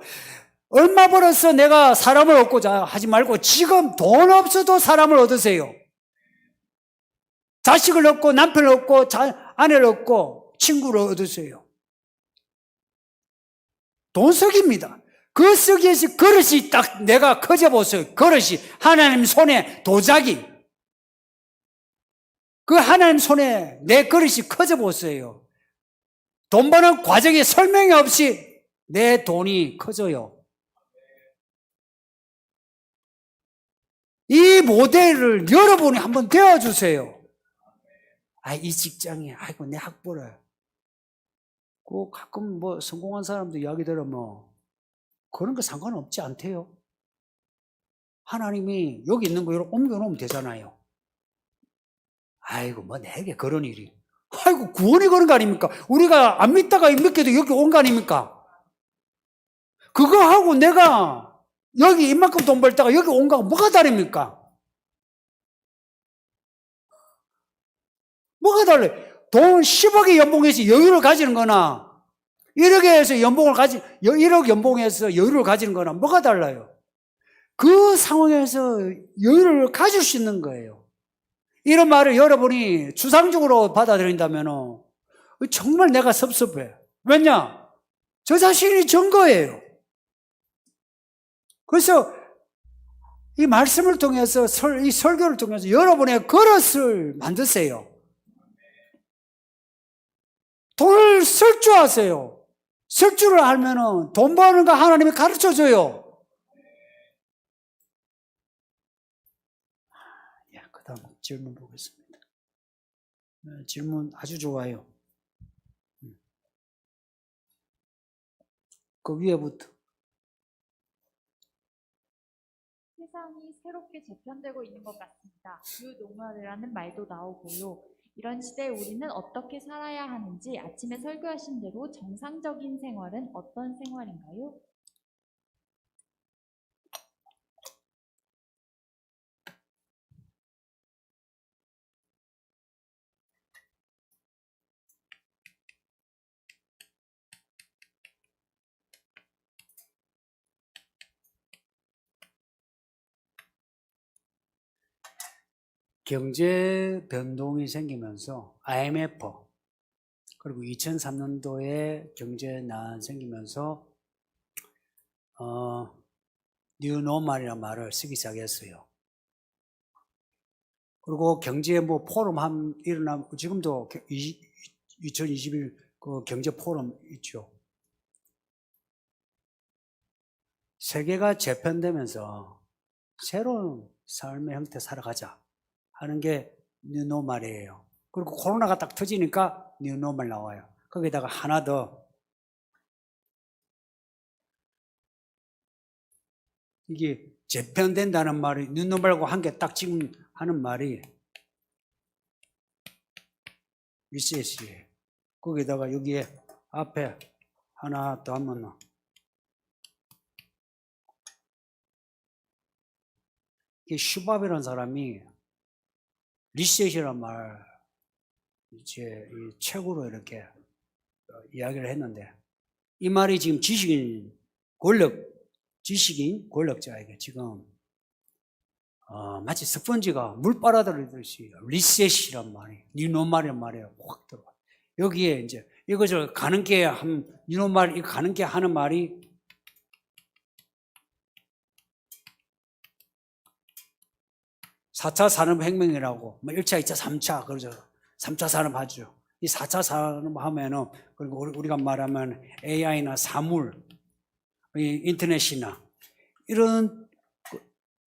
얼마 벌어서 내가 사람을 얻고자 하지 말고 지금 돈 없어도 사람을 얻으세요. 자식을 얻고 남편을 얻고 아내를 얻고 친구를 얻으세요. 돈 쓰기입니다. 그 쓰기에서 그릇이 딱 내가 커져보세요. 그릇이 하나님 손에 도자기. 그 하나님 손에 내 그릇이 커져보세요. 돈 버는 과정에 설명이 없이 내 돈이 커져요. 이 모델을 여러분이 한번 되어주세요. 이 직장에, 아이고, 내 학벌에. 가끔 성공한 사람들 이야기 들으면 그런 거 상관없지 않대요. 하나님이 여기 있는 거 이렇게 옮겨놓으면 되잖아요. 아이고, 내게 그런 일이. 아이고, 구원이 그런 거 아닙니까? 우리가 안 믿다가 믿게도 여기 온 거 아닙니까? 그거 하고 내가 여기 이만큼 돈 벌다가 여기 온 거하고 뭐가 다릅니까? 뭐가 달라요? 돈 10억의 연봉에서 여유를 가지는 거나 1억에서 연봉을 1억 연봉에서 여유를 가지는 거나 뭐가 달라요? 그 상황에서 여유를 가질 수 있는 거예요. 이런 말을 여러분이 추상적으로 받아들인다면 정말 내가 섭섭해. 왜냐? 저 자신이 증거예요. 그래서 이 말씀을 통해서 이 설교를 통해서 여러분의 그릇을 만드세요. 돈을 쓸 줄 아세요. 쓸 줄을 알면은 돈 버는 거 하나님이 가르쳐 줘요. 그 다음 질문 보겠습니다. 질문 아주 좋아요. 그 위에부터. 세상이 새롭게 재편되고 있는 것 같습니다. 뉴노멀이라는 말도 나오고요. 이런 시대에 우리는 어떻게 살아야 하는지 아침에 설교하신 대로 정상적인 생활은 어떤 생활인가요? 경제 변동이 생기면서 IMF 그리고 2003년도에 경제난 생기면서 뉴노멀이라는 말을 쓰기 시작했어요. 그리고 경제 포럼 일어나면 지금도 2021 그 경제 포럼 있죠. 세계가 재편되면서 새로운 삶의 형태 살아가자 하는 게 뉴노멀이에요. 그리고 코로나가 딱 터지니까 뉴노멀 나와요. 거기다가 하나 더 이게 재편된다는 말이 뉴노멀하고 한 개 딱 지금 하는 말이 리셋이에요. 거기다가 여기에 앞에 하나 더 하면 이게 슈밥이라는 사람이 리셋이란 말 이제 이 책으로 이렇게 이야기를 했는데 이 말이 지금 지식인 권력자에게 지금 마치 스펀지가 물 빨아들이듯이 리셋이란 말이 뉴노멀이란 말이 확 들어와. 여기에 이제 이것을 가는 게 뉴노멀 이거 가는 게 하는 말이 (4차) 산업혁명이라고 1차, 2차, 3차 그러죠. 3차 산업 하죠. 이 4차 산업 하면은 그리고 우리가 말하면 AI나 사물, 인터넷이나 이런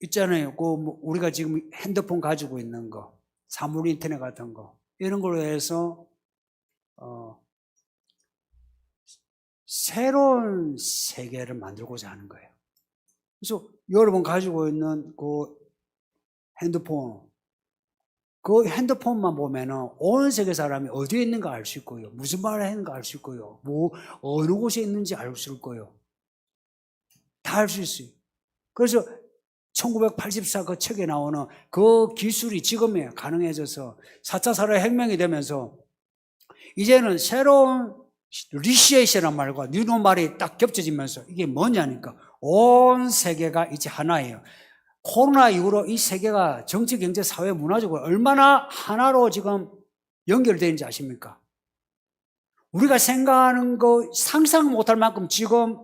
있잖아요. 우리가 지금 핸드폰 가지고 있는 거, 사물 인터넷 같은 거 이런 걸로 해서 새로운 세계를 만들고자 하는 거예요. 그래서 여러분 가지고 있는 그 그 핸드폰만 보면은 온 세계 사람이 어디에 있는가 알 수 있고요. 무슨 말을 하는가 알 수 있고요. 어느 곳에 있는지 알 수 있고요. 다 알 수 있어요. 그래서 1984 그 책에 나오는 그 기술이 지금에 가능해져서 4차 산업혁명이 되면서 이제는 새로운 리셋이라는 말과 뉴노멀이 딱 겹쳐지면서 이게 뭐냐니까 온 세계가 이제 하나예요. 코로나 이후로 이 세계가 정치, 경제, 사회, 문화적으로 얼마나 하나로 지금 연결되는지 아십니까? 우리가 생각하는 거 상상 못할 만큼 지금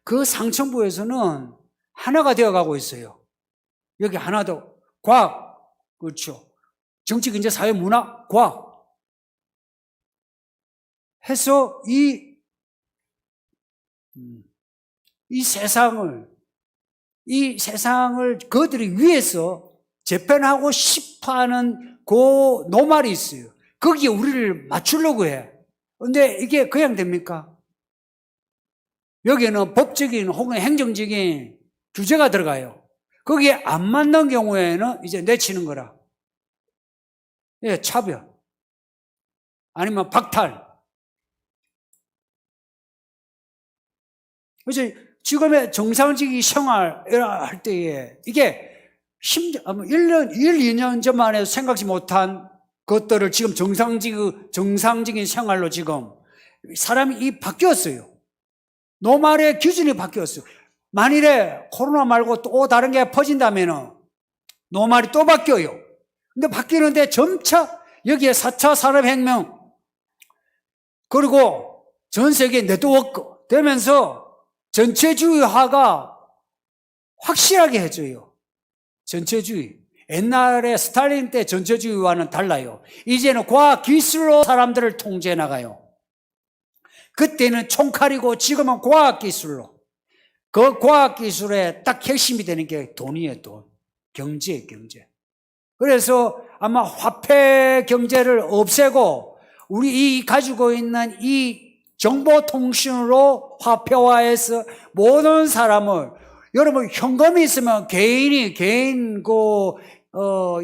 그 상층부에서는 하나가 되어가고 있어요. 여기 하나 더 과학, 그렇죠. 정치, 경제, 사회, 문화, 과학. 해서 이 세상을 그들이 위해서 재편하고 싶어 하는 그 노말이 있어요. 거기에 우리를 맞추려고 해. 근데 이게 그냥 됩니까? 여기에는 법적인 혹은 행정적인 규제가 들어가요. 거기에 안 맞는 경우에는 이제 내치는 거라. 예, 차별. 아니면 박탈. 그래서 지금의 정상적인 생활을 할 때에 이게 1년, 2년 전만 해도 생각지 못한 것들을 지금 정상적인 생활로 지금 사람이 바뀌었어요. 노말의 기준이 바뀌었어요. 만일에 코로나 말고 또 다른 게 퍼진다면 노말이 또 바뀌어요. 근데 바뀌는데 점차 여기에 4차 산업혁명 그리고 전 세계 네트워크 되면서 전체주의화가 확실하게 해줘요. 전체주의. 옛날에 스탈린 때 전체주의와는 달라요. 이제는 과학기술로 사람들을 통제해 나가요. 그때는 총칼이고 지금은 과학기술로. 그 과학기술의 딱 핵심이 되는 게 돈이에요, 돈. 경제예요, 경제. 그래서 아마 화폐 경제를 없애고 우리 가지고 있는 이 정보통신으로 화폐화해서 모든 사람을 여러분 현금이 있으면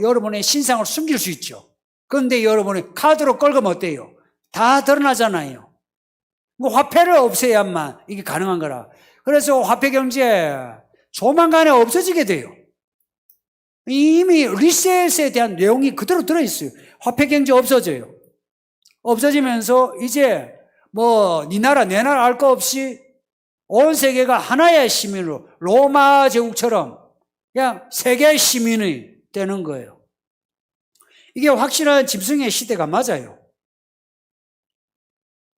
여러분의 신상을 숨길 수 있죠. 그런데 여러분이 카드로 끌면 어때요? 다 드러나잖아요. 화폐를 없애야만 이게 가능한 거라. 그래서 화폐 경제 조만간에 없어지게 돼요. 이미 리셋에 대한 내용이 그대로 들어있어요. 화폐 경제 없어져요. 없어지면서 이제 네 나라 내 나라 알 거 없이 온 세계가 하나의 시민으로 로마 제국처럼 그냥 세계 시민이 되는 거예요. 이게 확실한 짐승의 시대가 맞아요.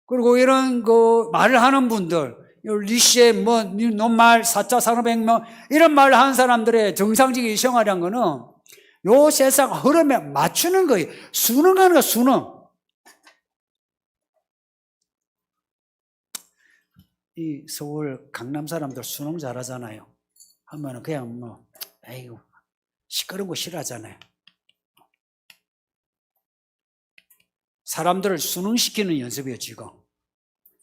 그리고 이런 말을 하는 분들, 리시에 노말, 4차 산업혁명 이런 말을 하는 사람들의 정상적인 생활이란 거는 요 세상 흐름에 맞추는 거예요. 순응하는 거예요, 순응. 이 서울 강남 사람들 수능 잘하잖아요. 하면은 그냥 에이구 시끄러운 거 싫어하잖아요. 사람들을 수능시키는 연습이에요, 지금.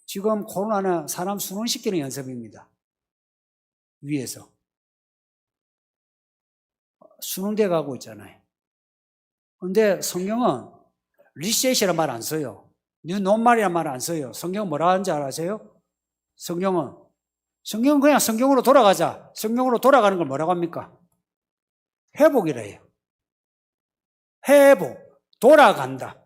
지금 코로나는 사람 수능시키는 연습입니다. 위에서. 수능대 가고 있잖아요. 근데 성경은 리셋이란 말 안 써요. 뉴노멀이란 말 안 써요. 성경은 뭐라 하는지 아세요? 성경은 그냥 성경으로 돌아가자. 성경으로 돌아가는 걸 뭐라고 합니까? 회복이라 해요. 회복, 돌아간다.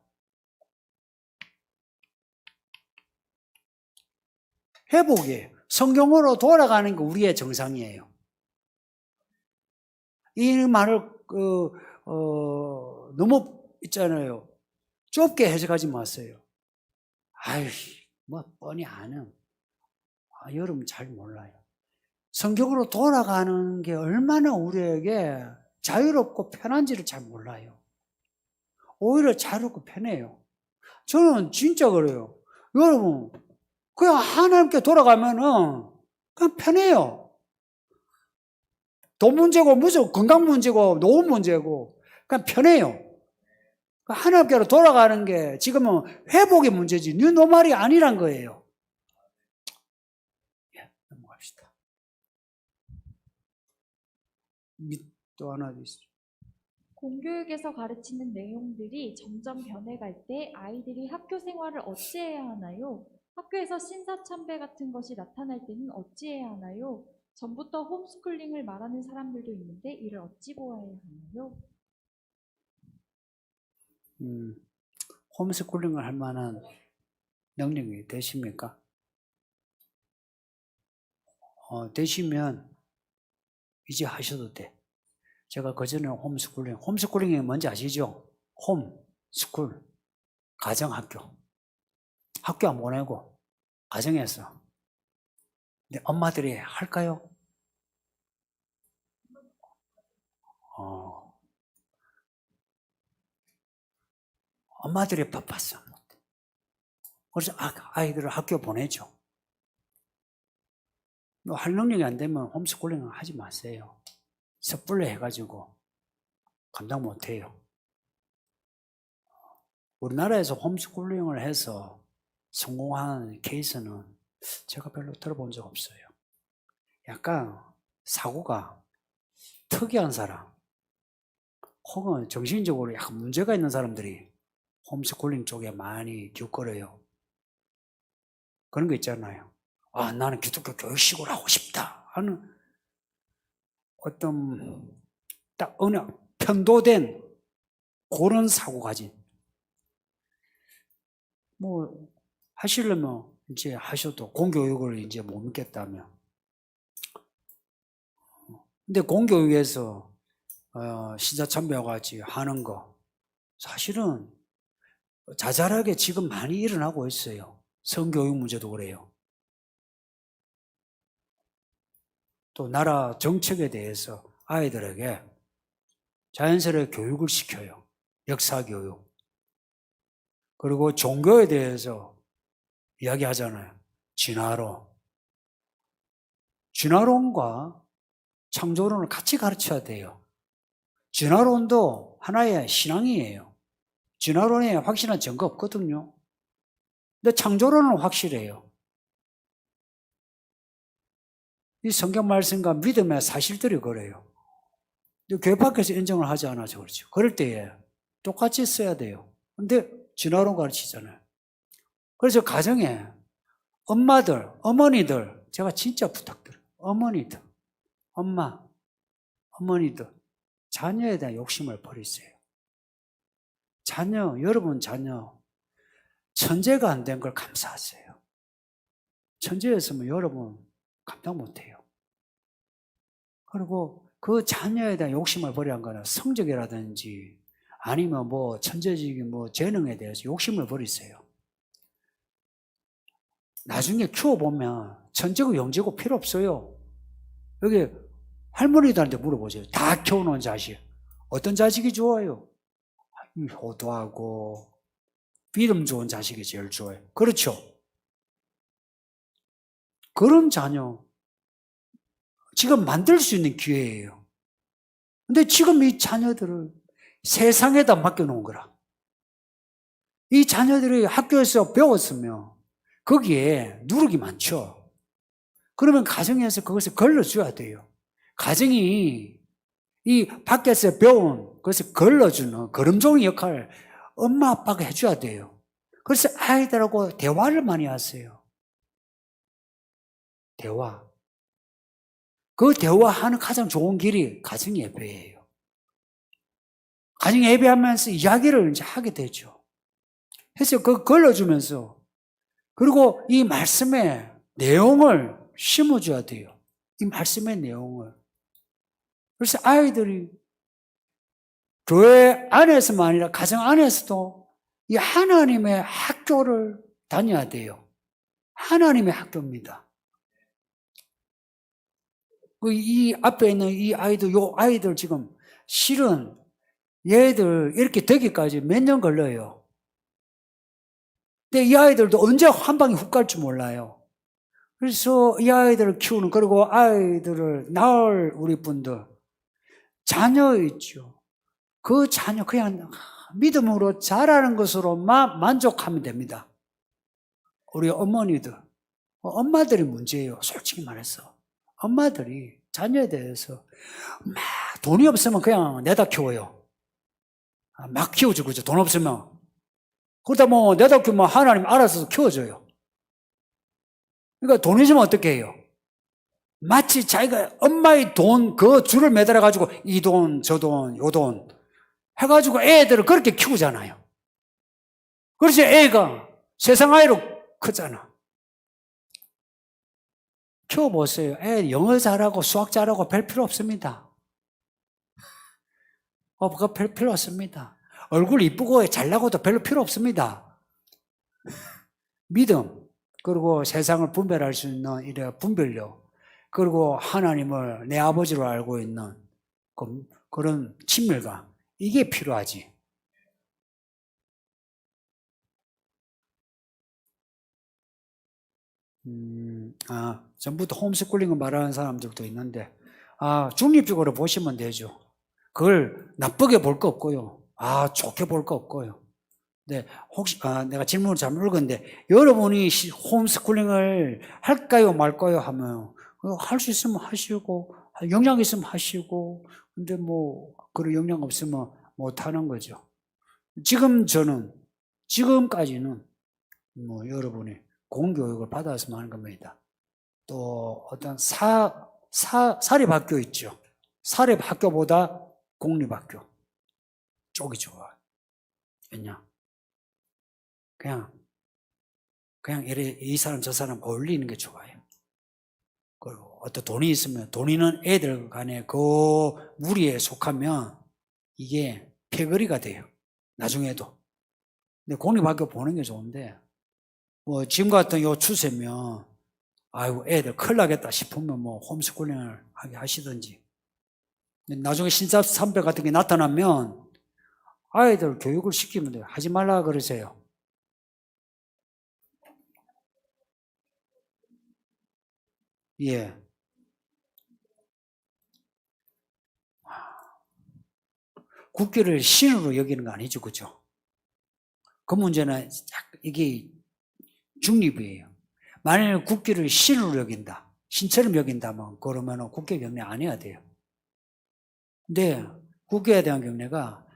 회복이에요. 성경으로 돌아가는 게 우리의 정상이에요. 이 말을 너무 있잖아요. 좁게 해석하지 마세요. 뻔히 아는. 여러분 잘 몰라요. 성경으로 돌아가는 게 얼마나 우리에게 자유롭고 편한지를 잘 몰라요. 오히려 자유롭고 편해요. 저는 진짜 그래요. 여러분, 그냥 하나님께 돌아가면은 그냥 편해요. 돈 문제고, 무슨 건강 문제고, 노후 문제고, 그냥 편해요. 하나님께로 돌아가는 게 지금은 회복의 문제지, 뉴노멀이 아니란 거예요. 넘어갑시다. 또 하나 있어요. 공교육에서 가르치는 내용들이 점점 변해갈 때 아이들이 학교 생활을 어찌해야 하나요? 학교에서 신사참배 같은 것이 나타날 때는 어찌해야 하나요? 전부터 홈스쿨링을 말하는 사람들도 있는데 이를 어찌 보아야 하나요? 홈스쿨링을 할 만한 능력이 되십니까? 되시면 이제 하셔도 돼. 제가 그전에 홈스쿨링이 뭔지 아시죠? 홈스쿨, 가정학교. 학교 안 보내고 가정에서. 근데 엄마들이 할까요? 엄마들이 바빴어. 그래서 아이들을 학교 보내죠. 할 능력이 안 되면 홈스쿨링을 하지 마세요. 섣불리 해가지고 감당 못해요. 우리나라에서 홈스쿨링을 해서 성공한 케이스는 제가 별로 들어본 적 없어요. 약간 사고가 특이한 사람, 혹은 정신적으로 약간 문제가 있는 사람들이 홈스쿨링 쪽에 많이 기웃거려요. 그런 거 있잖아요. 나는 기독교 교육식으로 하고 싶다 하는 어떤 딱 어느 편도된 그런 사고 가진. 뭐 하시려면 이제 하셔도 공교육을 이제 못 믿겠다면. 근데 공교육에서 신사참배같이 하는 거 사실은 자잘하게 지금 많이 일어나고 있어요. 성교육 문제도 그래요. 또 나라 정책에 대해서 아이들에게 자연스레 교육을 시켜요. 역사교육. 그리고 종교에 대해서 이야기하잖아요. 진화론과 창조론을 같이 가르쳐야 돼요. 진화론도 하나의 신앙이에요. 진화론에 확실한 증거 없거든요. 근데 창조론은 확실해요. 이 성경 말씀과 믿음의 사실들이 그래요. 교회 밖에서 인정을 하지 않아서 그렇죠. 그럴 때에 똑같이 써야 돼요. 근데 진화론 가르치잖아요. 그래서 가정에 엄마들, 어머니들, 제가 진짜 부탁드려요. 어머니들, 어머니들, 자녀에 대한 욕심을 버리세요. 여러분 자녀, 천재가 안 된 걸 감사하세요. 천재였으면 여러분 감당 못해요. 그리고 그 자녀에 대한 욕심을 버리는 거는 성적이라든지 아니면 뭐 천재적인 재능에 대해서 욕심을 버리세요. 나중에 키워보면 천재고 영재고 필요 없어요. 여기 할머니들한테 물어보세요. 다 키워놓은 자식. 어떤 자식이 좋아요? 효도하고 믿음 좋은 자식이 제일 좋아요. 그렇죠? 그런 자녀 지금 만들 수 있는 기회예요. 근데 지금 이 자녀들을 세상에다 맡겨놓은 거라. 이 자녀들이 학교에서 배웠으면 거기에 누룩이 많죠. 그러면 가정에서 그것을 걸러줘야 돼요. 가정이 이 밖에서 배운 그것을 걸러주는 걸음종이 역할을 엄마 아빠가 해줘야 돼요. 그래서 아이들하고 대화를 많이 하세요. 대화. 그 대화하는 가장 좋은 길이 가정 예배예요. 가정 예배하면서 이야기를 이제 하게 되죠. 그래서 그거 걸러주면서 그리고 이 말씀의 내용을 심어줘야 돼요. 이 말씀의 내용을. 그래서 아이들이 교회 안에서만 아니라 가정 안에서도 이 하나님의 학교를 다녀야 돼요. 하나님의 학교입니다. 이 앞에 있는 이 아이들, 요 아이들 지금 실은 얘들 이렇게 되기까지 몇 년 걸려요. 근데 이 아이들도 언제 한 방에 훅 갈 줄 몰라요. 그래서 이 아이들을 키우는, 그리고 아이들을 낳을 우리 분들, 자녀 있죠. 그 자녀 그냥 믿음으로 자라는 것으로만 만족하면 됩니다. 우리 어머니들, 엄마들이 문제예요. 솔직히 말해서. 엄마들이 자녀에 대해서 막 돈이 없으면 그냥 내다 키워요. 막 키워주고, 그죠? 돈 없으면. 그러다 내다 키우면 하나님 알아서 키워줘요. 그러니까 돈 있으면 어떻게 해요? 마치 자기가 엄마의 돈, 그 줄을 매달아가지고 이 돈, 저 돈, 요 돈 해가지고 애들을 그렇게 키우잖아요. 그래서 애가 세상 아이로 크잖아. 키워보세요. 애 영어 잘하고 수학 잘하고 별 필요 없습니다. 그거 별 필요 없습니다. 얼굴 이쁘고 잘나고도 별로 필요 없습니다. 믿음, 그리고 세상을 분별할 수 있는 이런 분별력, 그리고 하나님을 내 아버지로 알고 있는 그런 친밀감, 이게 필요하지. 전부 다 홈스쿨링을 말하는 사람들도 있는데, 중립적으로 보시면 되죠. 그걸 나쁘게 볼 거 없고요. 좋게 볼 거 없고요. 네, 혹시, 내가 질문을 잘못 읽었는데, 여러분이 홈스쿨링을 할까요, 말까요 하면, 할 수 있으면 하시고, 영향 있으면 하시고, 근데 그런 영향 없으면 못 하는 거죠. 지금까지는, 여러분이 공교육을 받았으면 하는 겁니다. 또, 어떤 사립학교 있죠. 사립학교보다 공립학교 쪽이 좋아요. 왜냐? 그냥 이 사람 저 사람 어울리는 게 좋아요. 그리고 어떤 돈이 있으면 돈 있는 애들 간에 그 무리에 속하면 이게 패거리가 돼요. 나중에도. 근데 공립학교 보는 게 좋은데, 지금 같은 요 추세면, 아이고, 애들 큰일 나겠다 싶으면 홈스쿨링을 하게 하시든지. 나중에 신사참배 같은 게 나타나면 아이들 교육을 시키면 돼요. 하지 말라 그러세요. 예. 국기를 신으로 여기는 거 아니죠, 그죠? 그 문제는 이게 중립이에요. 만약에 국기를 신으로 여긴다, 신처럼 여긴다면 그러면 국회 경례 안 해야 돼요. 근데 국회에 대한 경례가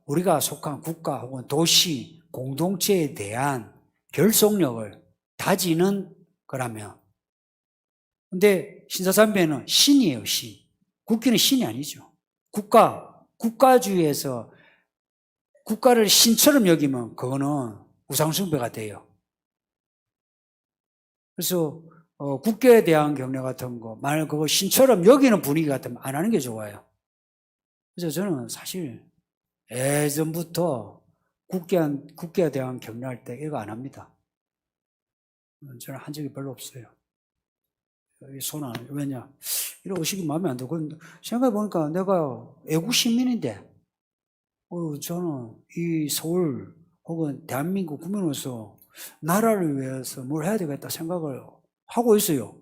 우리가 속한 국가 혹은 도시, 공동체에 대한 결속력을 다지는 거라면. 근데 신사참배는 신이에요, 신. 국기는 신이 아니죠. 국가주의에서 국가를 신처럼 여기면 그거는 우상숭배가 돼요. 그래서 국교에 대한 경례 같은 거, 만약 그거 신처럼 여기는 분위기 같으면 안 하는 게 좋아요. 그래서 저는 사실 예전부터 국교에 대한 경례할 때 이거 안 합니다. 저는 한 적이 별로 없어요. 왜냐? 이런 의식이 마음에 안 들고, 생각해보니까 내가 애국 시민인데, 저는 이 서울 혹은 대한민국 국민으로서 나라를 위해서 뭘 해야 되겠다 생각을 하고 있어요.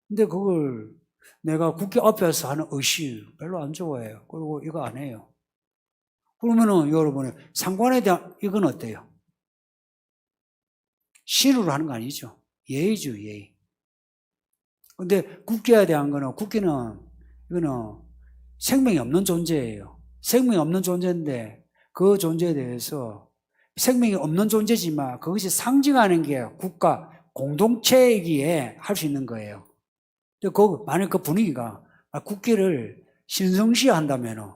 근데 그걸 내가 국회 앞에서 하는 의식 별로 안 좋아해요. 그리고 이거 안 해요. 그러면은 여러분이 상관에 대한 이건 어때요? 신으로 하는 거 아니죠. 예의죠, 예의. 근데 국기에 대한 거는, 이거는 생명이 없는 존재예요. 생명이 없는 존재인데, 그 존재에 대해서 생명이 없는 존재지만 그것이 상징하는 게 국가, 공동체이기에 할 수 있는 거예요. 근데 만약 그 분위기가 국기를 신성시한다면은,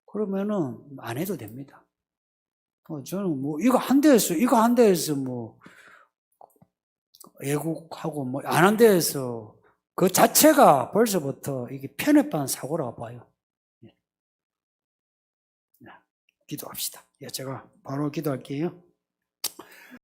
그러면은 안 해도 됩니다. 저는 이거 한 대에서 애국하고 안 한 데에서 그 자체가 벌써부터 이게 편협한 사고라고 봐요. 기도합시다. 제가 바로 기도할게요.